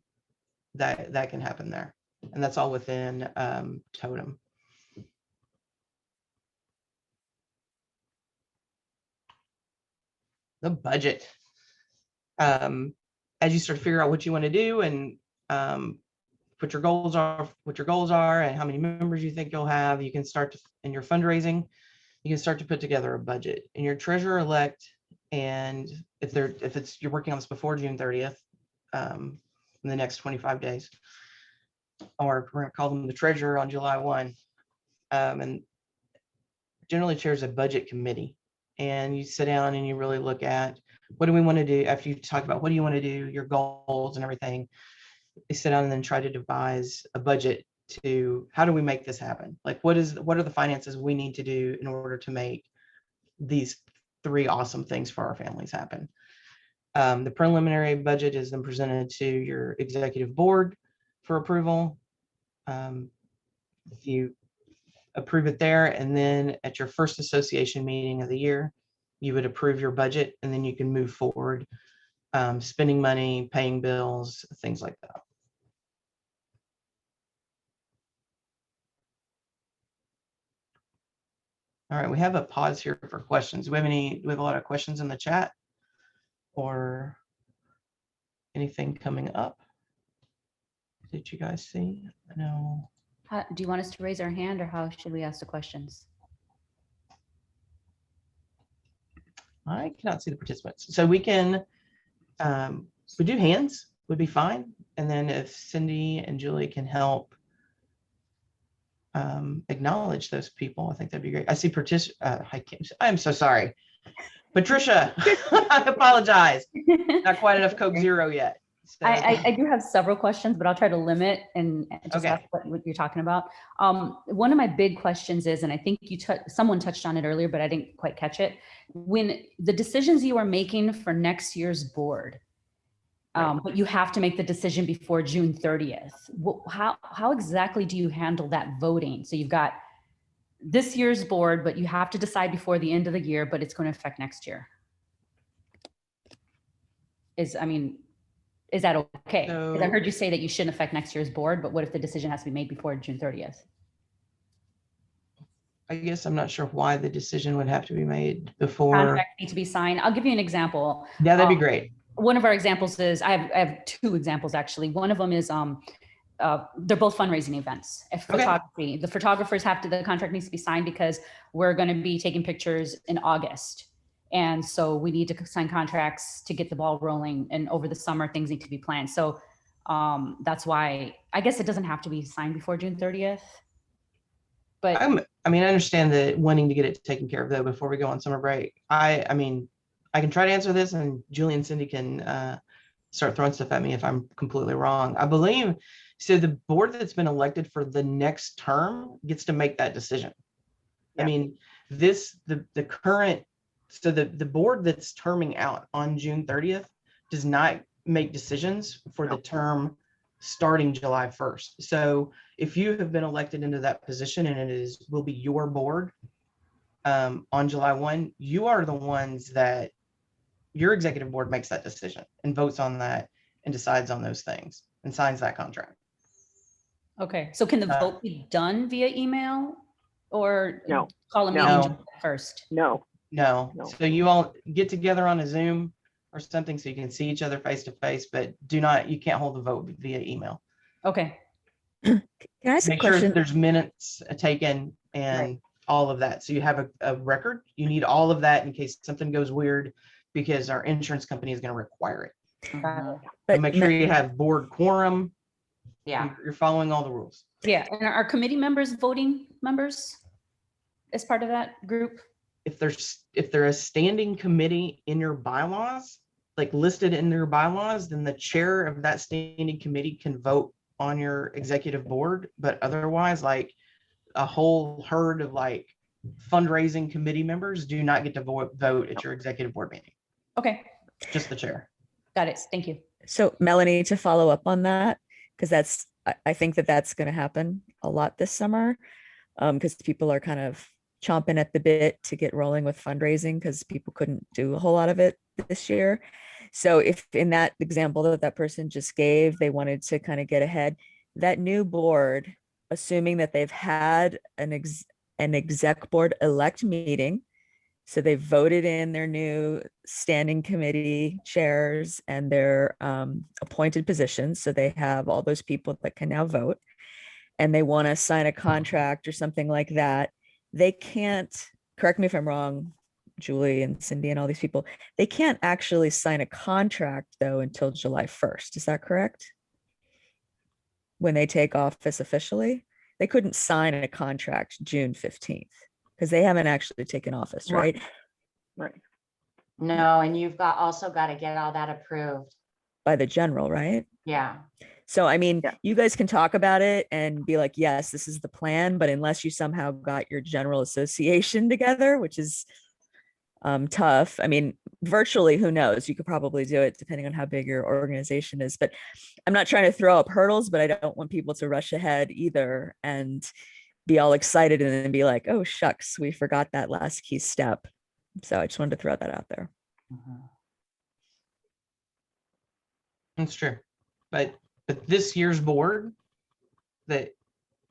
that can happen there. And that's all within Totem. The budget. As you start to figure out what you want to do and what your goals are, and how many members you think you'll have, you can start to, in your fundraising, you can start to put together a budget. And your treasurer elect, and if you're working on this before June 30th, in the next 25 days, or we're going to call them the treasurer on July 1, and generally chairs a budget committee. And you sit down and you really look at, what do we want to do after you talk about what do you want to do, your goals and everything. They sit down and then try to devise a budget to, how do we make this happen? Like, what are the finances we need to do in order to make these 3 awesome things for our families happen? The preliminary budget is then presented to your executive board for approval. If you approve it there, and then at your first association meeting of the year, you would approve your budget, and then you can move forward, spending money, paying bills, things like that. All right, we have a pause here for questions. Do we have a lot of questions in the chat or anything coming up? Did you guys see? I know. Do you want us to raise our hand, or how should we ask the questions? I cannot see the participants. So we can, we do hands would be fine. And then if Cindy and Julie can help acknowledge those people, I think that'd be great. I see I'm so sorry. Patricia, I apologize. Not quite enough Coke Zero yet. So, I do have several questions, but I'll try to limit and just Okay. ask what you're talking about. One of my big questions is, and I think someone touched on it earlier, but I didn't quite catch it. When the decisions you are making for next year's board, but you have to make the decision before June 30th. How exactly do you handle that voting? So you've got this year's board, but you have to decide before the end of the year, but it's going to affect next year. Is that okay? Because I heard you say that you shouldn't affect next year's board, but what if the decision has to be made before June 30th? I guess I'm not sure why the decision would have to be made before. Contracts need to be signed. I'll give you an example. Yeah, that'd be great. One of our examples is, I have two examples actually. One of them is they're both fundraising events. Photography, the photographers the contract needs to be signed because we're going to be taking pictures in August. And so we need to sign contracts to get the ball rolling, and over the summer things need to be planned. So that's why I guess it doesn't have to be signed before June 30th. But I understand that wanting to get it taken care of though before we go on summer break. I can try to answer this, and Julie and Cindy can start throwing stuff at me if I'm completely wrong. I believe so. The board that's been elected for the next term gets to make that decision. Yeah. The current. So the board that's terming out on June 30th does not make decisions for the term starting July 1st. So if you have been elected into that position and will be your board on July 1, you are the ones that your executive board makes that decision and votes on that and decides on those things and signs that contract. Okay, so can the vote be done via email or No. call a No. meeting July 1st? No. No. So you all get together on a Zoom or something so you can see each other face to face, but you can't hold the vote via email. Okay. Can I ask a Make sure question? there's minutes taken and all of that. So you have a record. You need all of that in case something goes weird, because our insurance company is going to require it. Mhm. So make sure you have board quorum. Yeah. You're following all the rules. Yeah, and are committee members voting members as part of that group? If they're a standing committee in your bylaws, like listed in your bylaws, then the chair of that standing committee can vote on your executive board. But otherwise, like a whole herd of like fundraising committee members do not get to vote at your executive board meeting. Okay, Just the chair. got it. Thank you. So Melanie, to follow up on that, because I think that's going to happen a lot this summer, because people are kind of chomping at the bit to get rolling with fundraising because people couldn't do a whole lot of it this year. So if in that example that person just gave, they wanted to kind of get ahead, that new board, assuming that they've had an exec board elect meeting, so they voted in their new standing committee chairs and their appointed positions. So they have all those people that can now vote, and they want to sign a contract or something like that. They can't, correct me if I'm wrong, Julie and Cindy and all these people, they can't actually sign a contract though until July 1st. Is that correct? When they take office officially, they couldn't sign a contract June 15th because they haven't actually taken office, right? Right. No, and you've also got to get all that approved. By the general, right? Yeah. So, I mean, Yeah. you guys can talk about it and be like, yes, this is the plan, but unless you somehow got your general association together, which is tough. I mean, virtually, who knows? You could probably do it depending on how big your organization is, but I'm not trying to throw up hurdles, but I don't want people to rush ahead either and be all excited and then be like, oh, shucks, we forgot that last key step. So I just wanted to throw that out there. That's true. But this year's board that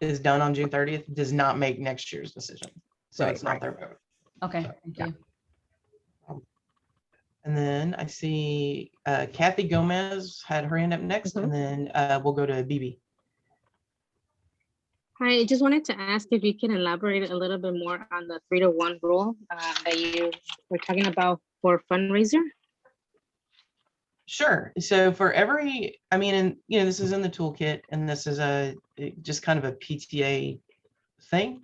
is done on June 30th does not make next year's decision. So Right, it's not their vote. Okay, So, thank yeah. you. And then I see Kathy Gomez had her hand up next, and then we'll go to BB. Hi, I just wanted to ask if you can elaborate a little bit more on the 3-to-1 rule that you were talking about for fundraiser. Sure. So for every, I mean, and this is in the toolkit, and this is just kind of a PTA thing.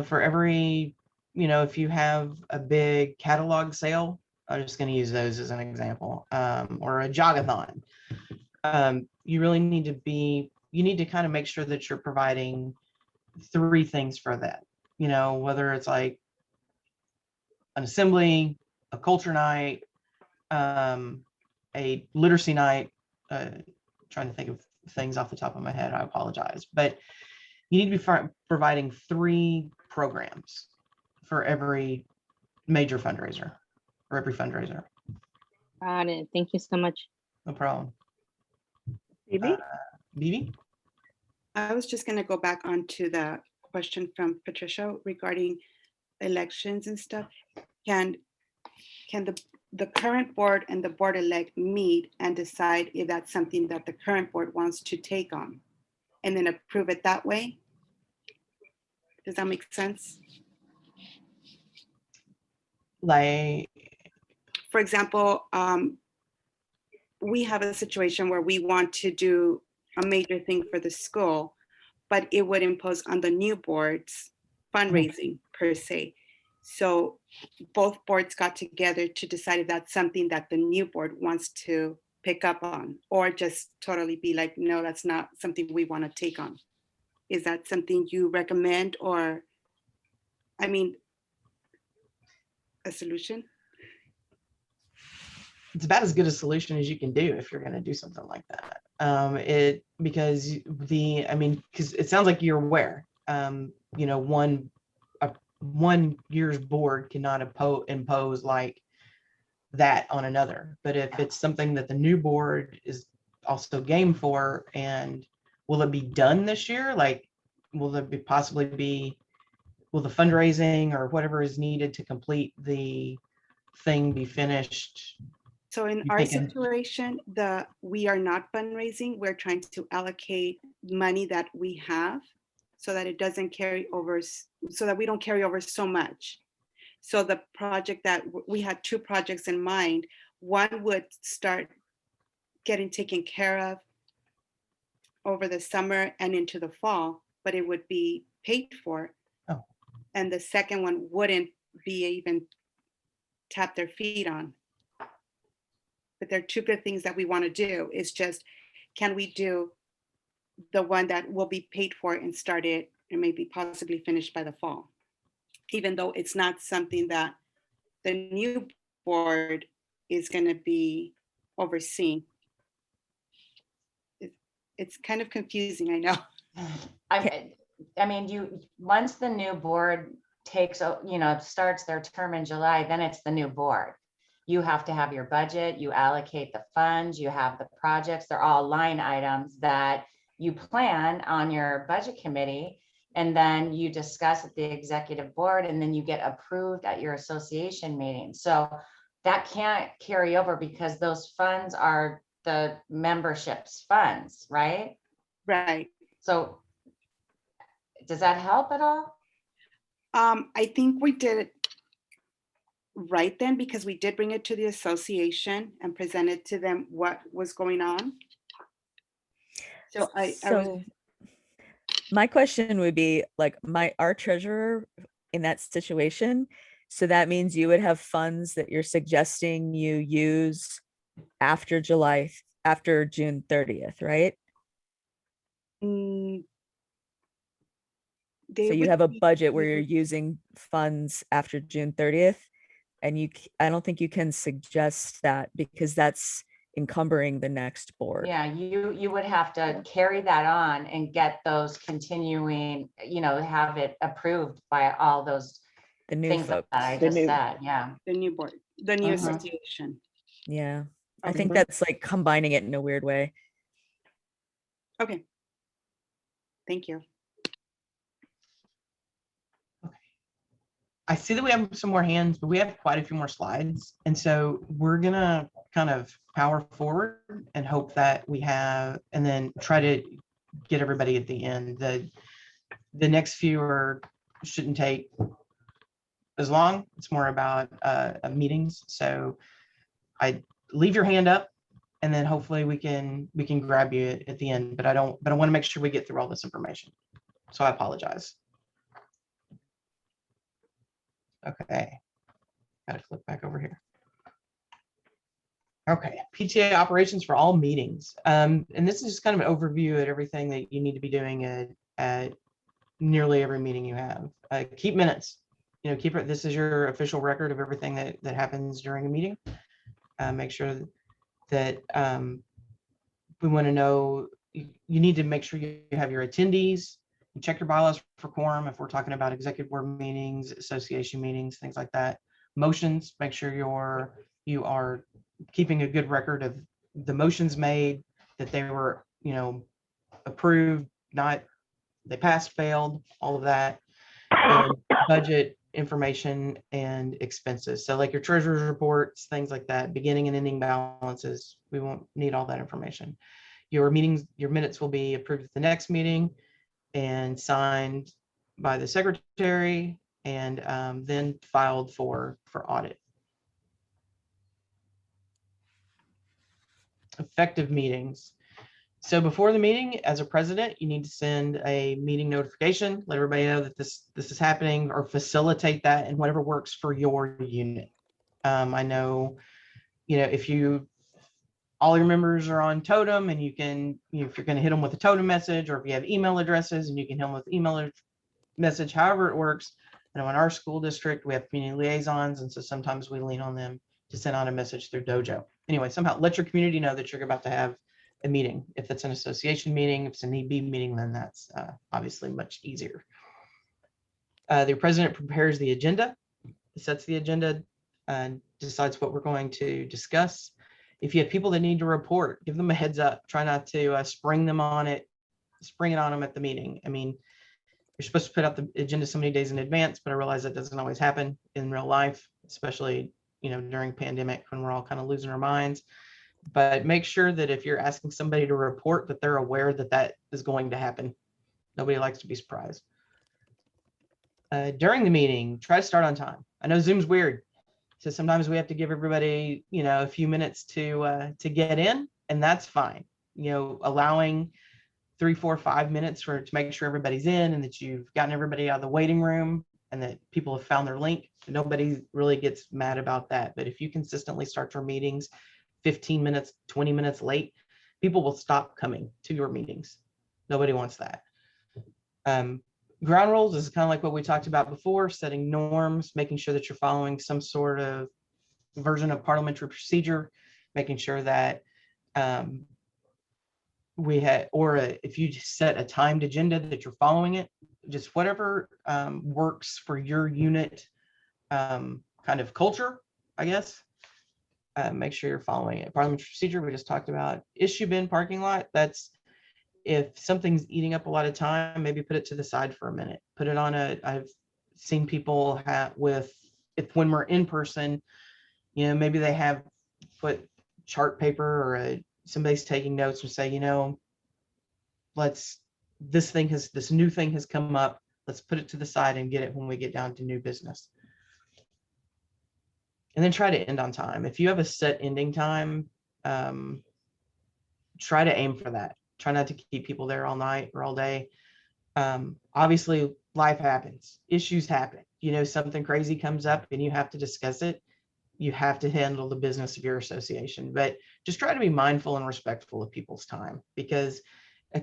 For every, if you have a big catalog sale, I'm just going to use those as an example, or a jogathon. You really need to kind of make sure that you're providing 3 things for that, whether it's like an assembly, a culture night, a literacy night. Trying to think of things off the top of my head, I apologize, but you need to be providing 3 programs for every major fundraiser or every fundraiser. Got it. Thank you so much. No problem. Maybe? Bibi? I was just going to go back onto the question from Patricia regarding elections and stuff. Can the current board and the board elect meet and decide if that's something that the current board wants to take on and then approve it that way? Does that make sense? Like, For example, we have a situation where we want to do a major thing for the school, but it would impose on the new boards fundraising per se. So both boards got together to decide if that's something that the new board wants to pick up on, or just totally be like, no, that's not something we want to take on. Is that something you recommend, or, I mean, a solution? it's about as good a solution as you can do if you're going to do something like that. Because it sounds like you're aware, one year's board cannot impose like that on another. But if it's something that the new board is also game for, and will it be done this year? Like, will the fundraising or whatever is needed to complete the thing be finished? So in You our thinking- situation, we are not fundraising. We're trying to allocate money that we have so that it doesn't carry over, so that we don't carry over so much. So the project that we had 2 projects in mind, one would start getting taken care of over the summer and into the fall, but it would be paid for. Oh. And the second one wouldn't be even tap their feet on. But there are 2 good things that we want to do. It's just, can we do the one that will be paid for and start it and maybe possibly finished by the fall? Even though it's not something that the new board is going to be overseeing. It's kind of confusing, I know. I mean, once the new board starts their term in July, then it's the new board. You have to have your budget, you allocate the funds, you have the projects, they're all line items that you plan on your budget committee, and then you discuss at the executive board, and then you get approved at your association meeting. So that can't carry over because those funds are the membership's funds, right? Right. So does that help at all? I think we did it right then, because we did bring it to the association and presented to them what was going on. So my question would be like our treasurer in that situation. So that means you would have funds that you're suggesting you use after June 30th, right? So you have a budget where you're using funds after June 30th, and I don't think you can suggest that because that's encumbering the next board. Yeah, you would have to carry that on and get those continuing, have it approved by all those The new things that folks. I just said. Yeah. the new board, the new Uh-huh. association. Yeah. I Okay. think that's like combining it in a weird way. Okay. Thank you. I see that we have some more hands, but we have quite a few more slides. And so we're gonna kind of power forward and hope that we have, and then try to get everybody at the end. The next few shouldn't take as long. It's more about meetings. So I leave your hand up, and then hopefully we can grab you at the end. But I want to make sure we get through all this information. So I apologize. Okay, gotta flip back over here. Okay, PTA operations for all meetings. And this is just kind of an overview of everything that you need to be doing at nearly every meeting you have. Keep minutes. You know, keep it. This is your official record of everything that happens during a meeting. Make sure that we want to know. You need to make sure you have your attendees. You check your bylaws for quorum if we're talking about executive board meetings, association meetings, things like that. Motions. Make sure you are keeping a good record of the motions made, that they were, you know, approved, not they passed, failed, all of that. And budget information and expenses. So like your treasurer's reports, things like that, beginning and ending balances, we won't need all that information. Your meetings, your minutes will be approved at the next meeting and signed by the secretary, and then filed for audit. Effective meetings. So before the meeting, as a president, you need to send a meeting notification, let everybody know that this is happening, or facilitate that in whatever works for your unit. I know, you know, if all your members are on Totem, and you can, if you're going to hit them with a Totem message, or if you have email addresses and you can hit them with email message, however it works. I know in our school district, we have community liaisons, and so sometimes we lean on them to send out a message through Dojo. Anyway, somehow let your community know that you're about to have a meeting. If it's an association meeting, if it's an EB meeting, then that's obviously much easier. The president prepares the agenda, sets the agenda, and decides what we're going to discuss. If you have people that need to report, give them a heads up. Try not to spring it on them at the meeting. I mean, you're supposed to put out the agenda so many days in advance, but I realize that doesn't always happen in real life, especially, you know, during pandemic when we're all kind of losing our minds. But make sure that if you're asking somebody to report, that they're aware that that is going to happen. Nobody likes to be surprised. During the meeting, try to start on time. I know Zoom's weird, so sometimes we have to give everybody, you know, a few minutes to get in, and that's fine. You know, allowing 3, 4, 5 minutes to make sure everybody's in, and that you've gotten everybody out of the waiting room, and that people have found their link. Nobody really gets mad about that. But if you consistently start your meetings 15 minutes, 20 minutes late, people will stop coming to your meetings. Nobody wants that. Ground rules is kind of like what we talked about before, setting norms, making sure that you're following some sort of version of parliamentary procedure, making sure that if you set a timed agenda, that you're following it, just whatever works for your unit kind of culture, I guess. Make sure you're following it. Parliamentary procedure, we just talked about. Issue bin parking lot, that's if something's eating up a lot of time, maybe put it to the side for a minute. Put it on I've seen people when we're in person, you know, maybe they have put chart paper, or somebody's taking notes, and say, you know, this new thing has come up. Let's put it to the side and get it when we get down to new business. And then try to end on time. If you have a set ending time, try to aim for that. Try not to keep people there all night or all day. Obviously, life happens. Issues happen. You know, something crazy comes up and you have to discuss it. You have to handle the business of your association. But just try to be mindful and respectful of people's time, because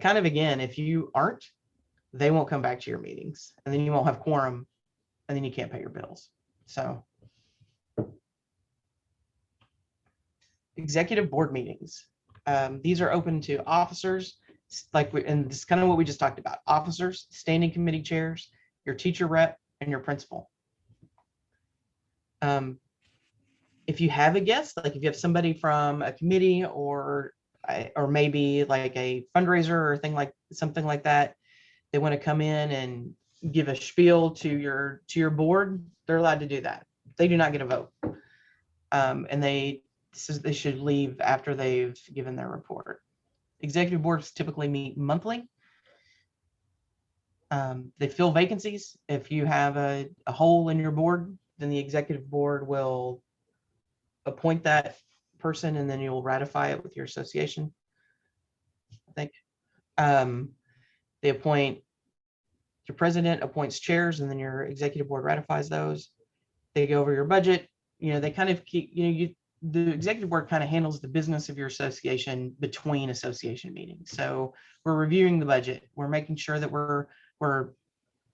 kind of, again, if you aren't, they won't come back to your meetings, and then you won't have quorum, and then you can't pay your bills. So executive board meetings. These are open to officers, and this is kind of what we just talked about: officers, standing committee chairs, your teacher rep, and your principal. If you have a guest, like if you have somebody from a committee, or maybe like a fundraiser or something like that, they want to come in and give a spiel to your board, they're allowed to do that. They do not get a vote. And they should leave after they've given their report. Executive boards typically meet monthly. They fill vacancies. If you have a hole in your board, then the executive board will appoint that person, and then you'll ratify it with your association, I think. They appoint, your president appoints chairs, and then your executive board ratifies those. They go over your budget. They kind of keep, the executive board kind of handles the business of your association between association meetings. So we're reviewing the budget. We're making sure that we're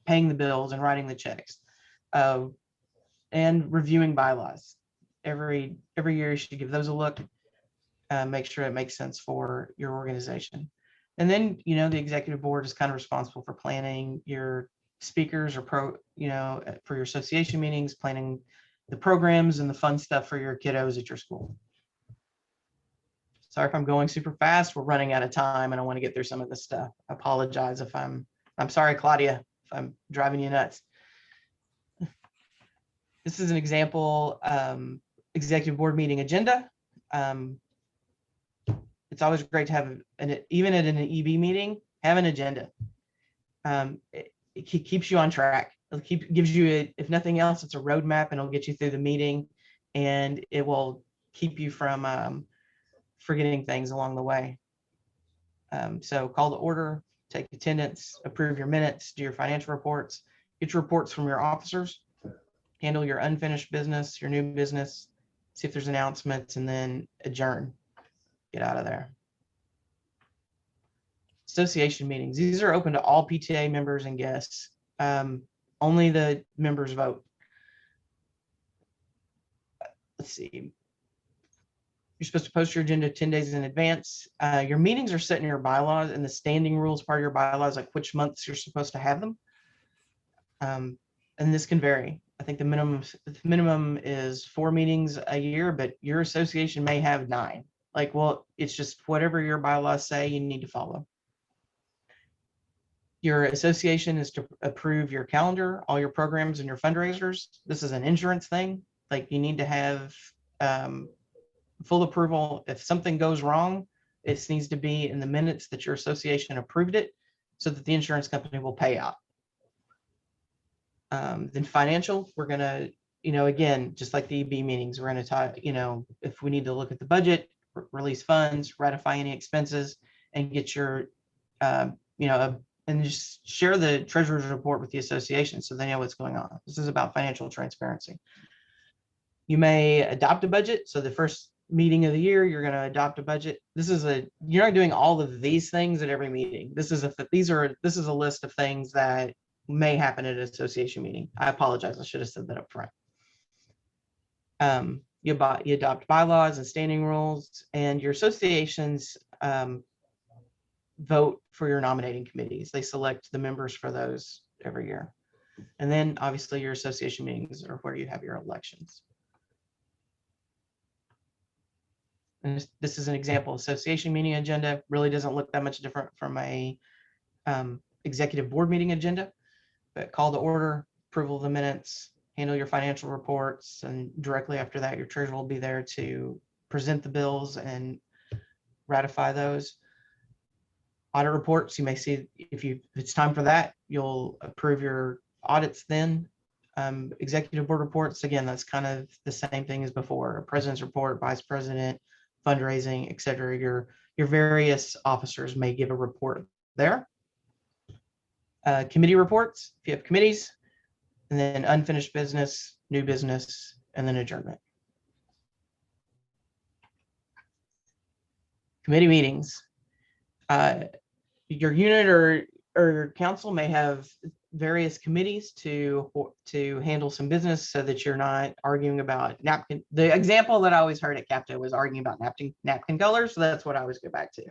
paying the bills and writing the checks, and reviewing bylaws. Every year you should give those a look, make sure it makes sense for your organization. And then, the executive board is kind of responsible for planning your speakers or for your association meetings, planning the programs and the fun stuff for your kiddos at your school. Sorry if I'm going super fast. We're running out of time and I want to get through some of this stuff. I apologize if I'm sorry, Claudia, if I'm driving you nuts. This is an example executive board meeting agenda. It's always great to have even at an EB meeting, have an agenda. It keeps you on track. Gives you, if nothing else, it's a roadmap, and it'll get you through the meeting, and it will keep you from forgetting things along the way. So call to order, take attendance, approve your minutes, do your financial reports, get your reports from your officers, handle your unfinished business, your new business, see if there's announcements, and then adjourn. Get out of there. Association meetings. These are open to all PTA members and guests. Only the members vote. Let's see. You're supposed to post your agenda 10 days in advance. Your meetings are set in your bylaws, and the standing rules part of your bylaws, like which months you're supposed to have them. And this can vary. I think the minimum is 4 meetings a year, but your association may have 9. It's just whatever your bylaws say you need to follow. Your association is to approve your calendar, all your programs, and your fundraisers. This is an insurance thing. You need to have full approval. If something goes wrong, it needs to be in the minutes that your association approved it, so that the insurance company will pay out. Then financial, we're going to, again, just like the EB meetings, we're going to talk, if we need to look at the budget, release funds, ratify any expenses, and get your, and just share the treasurer's report with the association so they know what's going on. This is about financial transparency. You may adopt a budget. So the first meeting of the year, you're going to adopt a budget. You're not doing all of these things at every meeting. This is a list of things that may happen at an association meeting. I apologize. I should have said that up front. You adopt bylaws and standing rules, and your associations vote for your nominating committees. They select the members for those every year. And then obviously your association meetings are where you have your elections. And this is an example. Association meeting agenda really doesn't look that much different from a executive board meeting agenda, but call to order, approval of the minutes, handle your financial reports, and directly after that, your treasurer will be there to present the bills and ratify those. Audit reports, you may see if it's time for that, you'll approve your audits then. Executive board reports, again, that's kind of the same thing as before. President's report, vice president, fundraising, etc. Your various officers may give a report there. Committee reports, if you have committees, and then unfinished business, new business, and then adjournment. Committee meetings. Your unit or your council may have various committees to handle some business so that you're not arguing about napkin. The example that I always heard at CAPTA was arguing about napkin colors. So that's what I always go back to.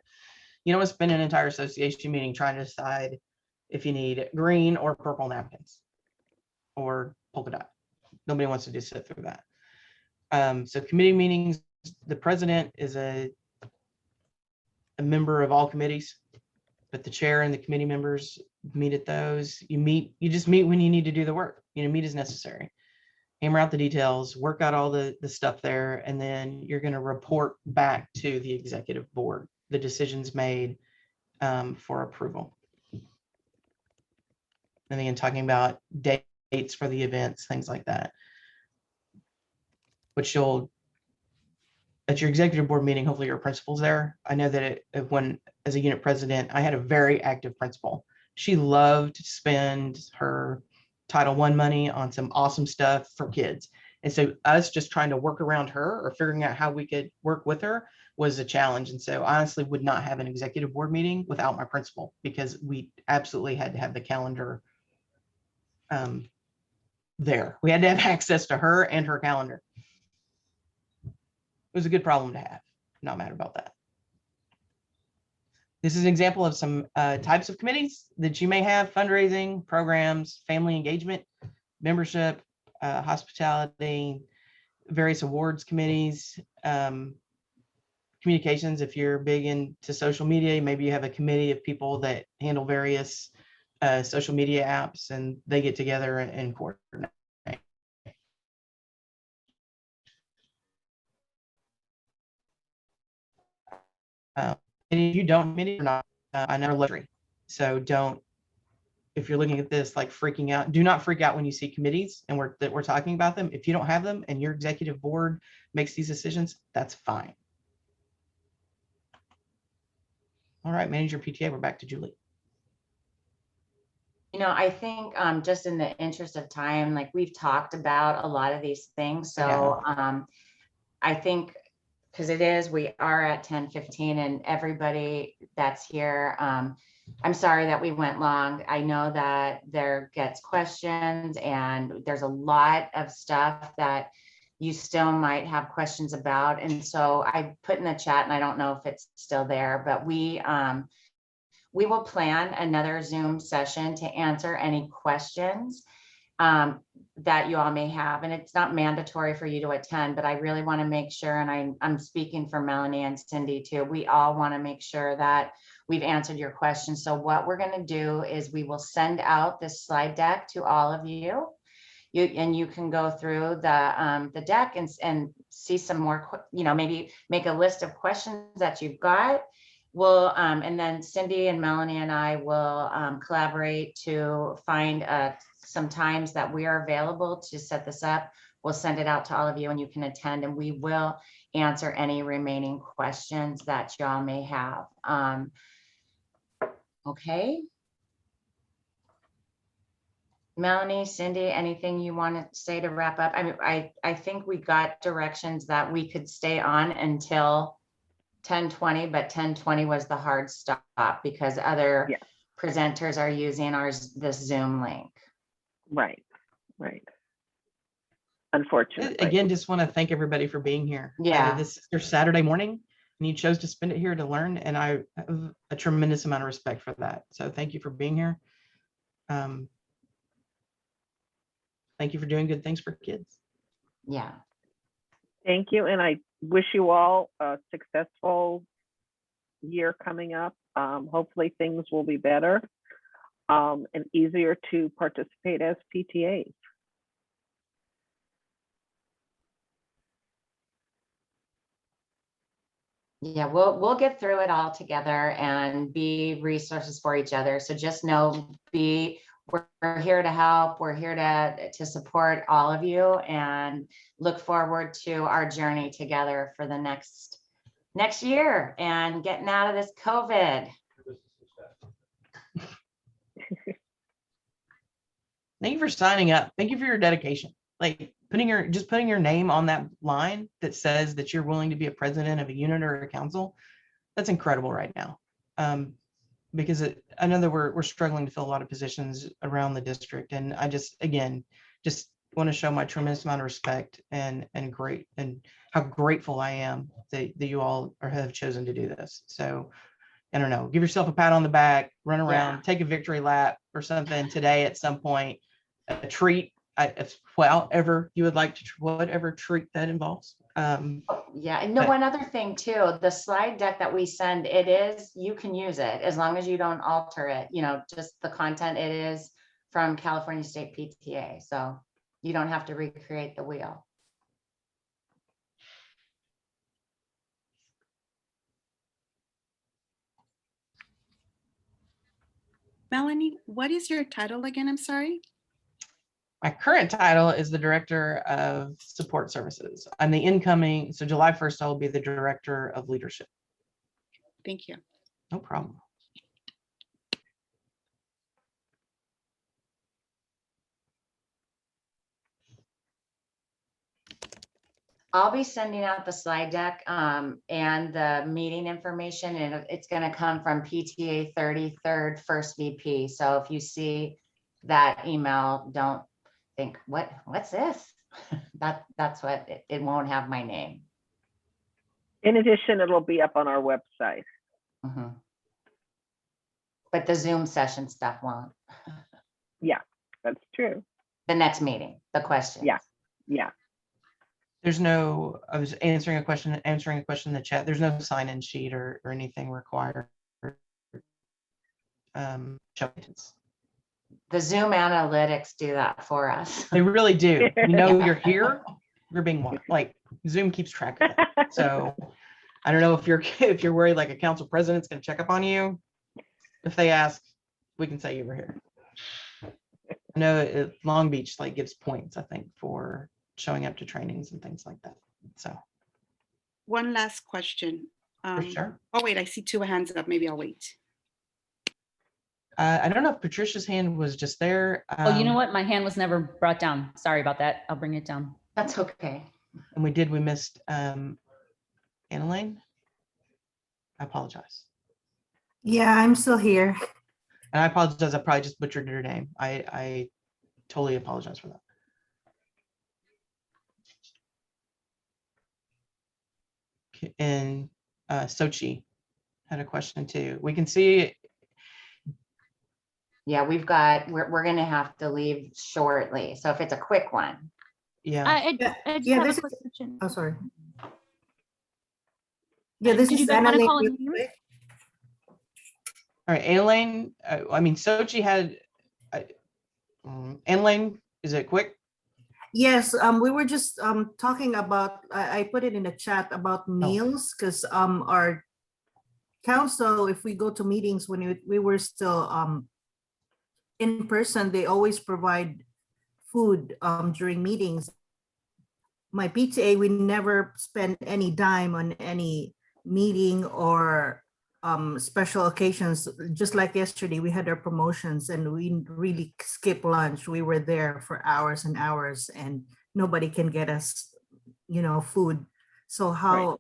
You don't want to spend an entire association meeting trying to decide if you need green or purple napkins or polka dot. Nobody wants to just sit through that. So committee meetings, the president is a member of all committees. But the chair and the committee members meet at those. You just meet when you need to do the work. Meet as necessary. Hammer out the details, work out all the stuff there, and then you're going to report back to the executive board the decisions made for approval. And again, talking about dates for the events, things like that. Which you'll, at your executive board meeting, hopefully your principal's there. I know that when, as a unit president, I had a very active principal. She loved to spend her Title I money on some awesome stuff for kids. And so us just trying to work around her or figuring out how we could work with her was a challenge. And so I honestly would not have an executive board meeting without my principal, because we absolutely had to have the calendar there. We had to have access to her and her calendar. It was a good problem to have. Not mad about that. This is an example of some types of committees that you may have: fundraising, programs, family engagement, membership, hospitality, various awards committees, communications. If you're big into social media, maybe you have a committee of people that handle various social media apps, and they get together and coordinate. And if you don't, many are not, I know luxury. So don't, if you're looking at this like freaking out, do not freak out when you see committees and we're talking about them. If you don't have them and your executive board makes these decisions, that's fine. All right, manage your PTA. We're back to Julie. I think just in the interest of time, like we've talked about a lot of these things. So I think, because we are at 10:15 and everybody that's here, I'm sorry that we went long. I know that there gets questions and there's a lot of stuff that you still might have questions about. And so I put in the chat, and I don't know if it's still there, but we will plan another Zoom session to answer any questions that you all may have. And it's not mandatory for you to attend, but I really want to make sure, and I'm speaking for Melanie and Cindy too, we all want to make sure that we've answered your questions. So what we're going to do is we will send out this slide deck to all of you. You can go through the deck and see some more, maybe make a list of questions that you've got. We'll and then Cindy and Melanie and I will collaborate to find some times that we are available to set this up. We'll send it out to all of you and you can attend, and we will answer any remaining questions that y'all may have. Okay. Melanie, Cindy, anything you want to say to wrap up? I mean, I think we got directions that we could stay on until 10:20, but 10:20 was the hard stop because other presenters are using this Zoom link. Right. Unfortunately. Again, just want to thank everybody for being here. Yeah. This is your Saturday morning and you chose to spend it here to learn, and I have a tremendous amount of respect for that. So thank you for being here. Thank you for doing good things for kids. Yeah. Thank you. And I wish you all a successful year coming up. Hopefully things will be better and easier to participate as PTAs. Yeah, we'll get through it all together and be resources for each other. So just know, we're here to help. We're here to support all of you, and look forward to our journey together for the next year and getting out of this COVID. Thank you for signing up. Thank you for your dedication. Like putting your name on that line that says that you're willing to be a president of a unit or a council. That's incredible right now. Because I know that we're struggling to fill a lot of positions around the district. And I just want to show my tremendous amount of respect and how grateful I am that you all have chosen to do this. So I don't know, give yourself a pat on the back, run around, take a victory lap or something today at some point, a treat, whatever you would like to, whatever treat that involves. Yeah, and no, But- one other thing too, the slide deck that we send, you can use it as long as you don't alter it, just the content, it is from California State PTA, so you don't have to recreate the wheel. Melanie, what is your title again? I'm sorry. My current title is the Director of Support Services. I'm the incoming, so July 1st, I'll be the Director of Leadership. Thank you. No problem. I'll be sending out the slide deck and the meeting information, and it's going to come from PTA 33rd First VP. So if you see that email, don't think, what's this? That's what it won't have my name. In addition, it'll be up on our website. Mhm. But the Zoom session stuff won't. That's true. The next meeting, the question. Yeah. There's no, I was answering a question in the chat. There's no sign-in sheet or anything required. The Zoom analytics do that for us. They really do. You know, Yeah. you're here, you're being watched. Like Zoom keeps track of that. So I don't know if you're worried like a council president's going to check up on you. If they ask, we can say you were here. I know Long Beach like gives points, I think, for showing up to trainings and things like that. So One last question. for sure. Oh, wait, I see two hands up. Maybe I'll wait. I don't know if Patricia's hand was just there. Oh, you know what? My hand was never brought down. Sorry about that. I'll bring it down. That's okay. And we missed Annalene. I apologize. Yeah, I'm still here. And I apologize. I probably just butchered her name. I totally apologize for that. And Sochi had a question too. We can see. Yeah, we're going to have to leave shortly. So if it's a quick one. Yeah. Yeah, I just yeah, have this a is- question. Oh, sorry. Yeah, this Did is you guys want to Annalene call a real name? quick. All right, Annalene. I mean, Sochi had. Annalene, is it quick? Yes, we were just talking about, I put it in the chat about meals, because our council, if we go to meetings when we were still in person, they always provide food during meetings. My PTA, we never spend any dime on any meeting or special occasions. Just like yesterday, we had our promotions and we really skipped lunch. We were there for hours and hours, and nobody can get us, food. So how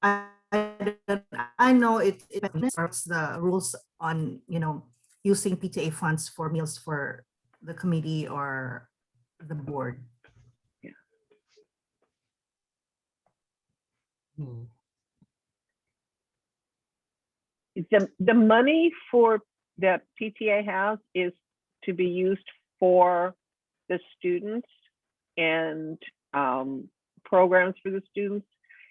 I know it's the rules on using PTA funds for meals for the committee or the board. The money for that PTA has is to be used for the students and programs for the students.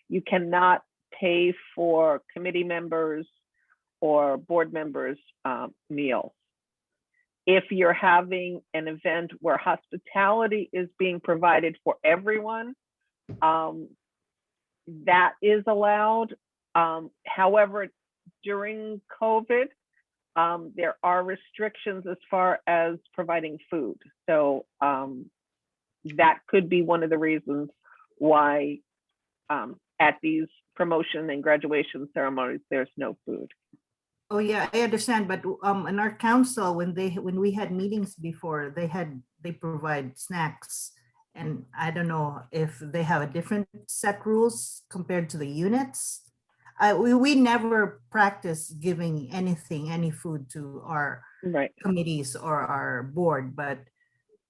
You cannot pay for committee members or board members' meals. If you're having an event where hospitality is being provided for everyone, that is allowed. However, during COVID, there are restrictions as far as providing food. So that could be one of the reasons why at these promotion and graduation ceremonies, there's no food. Oh yeah, I understand, but in our council, when we had meetings before, they provide snacks, and I don't know if they have a different set rules compared to the units. We never practice giving any food to our committees or our board, but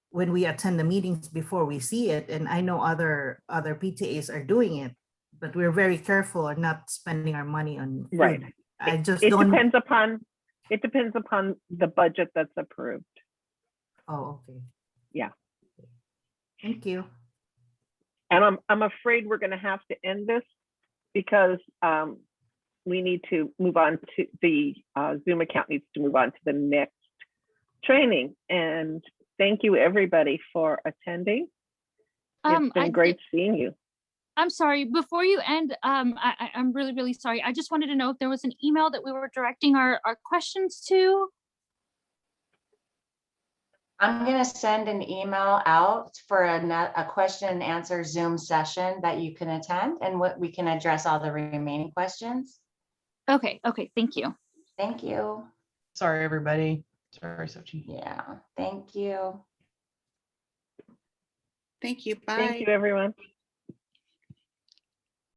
when we attend the meetings before, we see it, and I know other PTAs are doing it, but we're very careful on not spending our money on food. Right. I just It don't. depends upon the budget that's approved. Oh, okay. Yeah. Thank you. And I'm afraid we're going to have to end this because we need to move on to the Zoom account needs to move on to the next training. And thank you everybody for attending. It's been great seeing you. I'm sorry, before you end, I'm really, really sorry. I just wanted to know if there was an email that we were directing our questions to. I'm going to send an email out for a question and answer Zoom session that you can attend, and what we can address all the remaining questions. Okay, thank you. Thank you. Sorry, everybody. Sorry, Sochi. Yeah, thank you. Thank you. Bye. Thank you, everyone.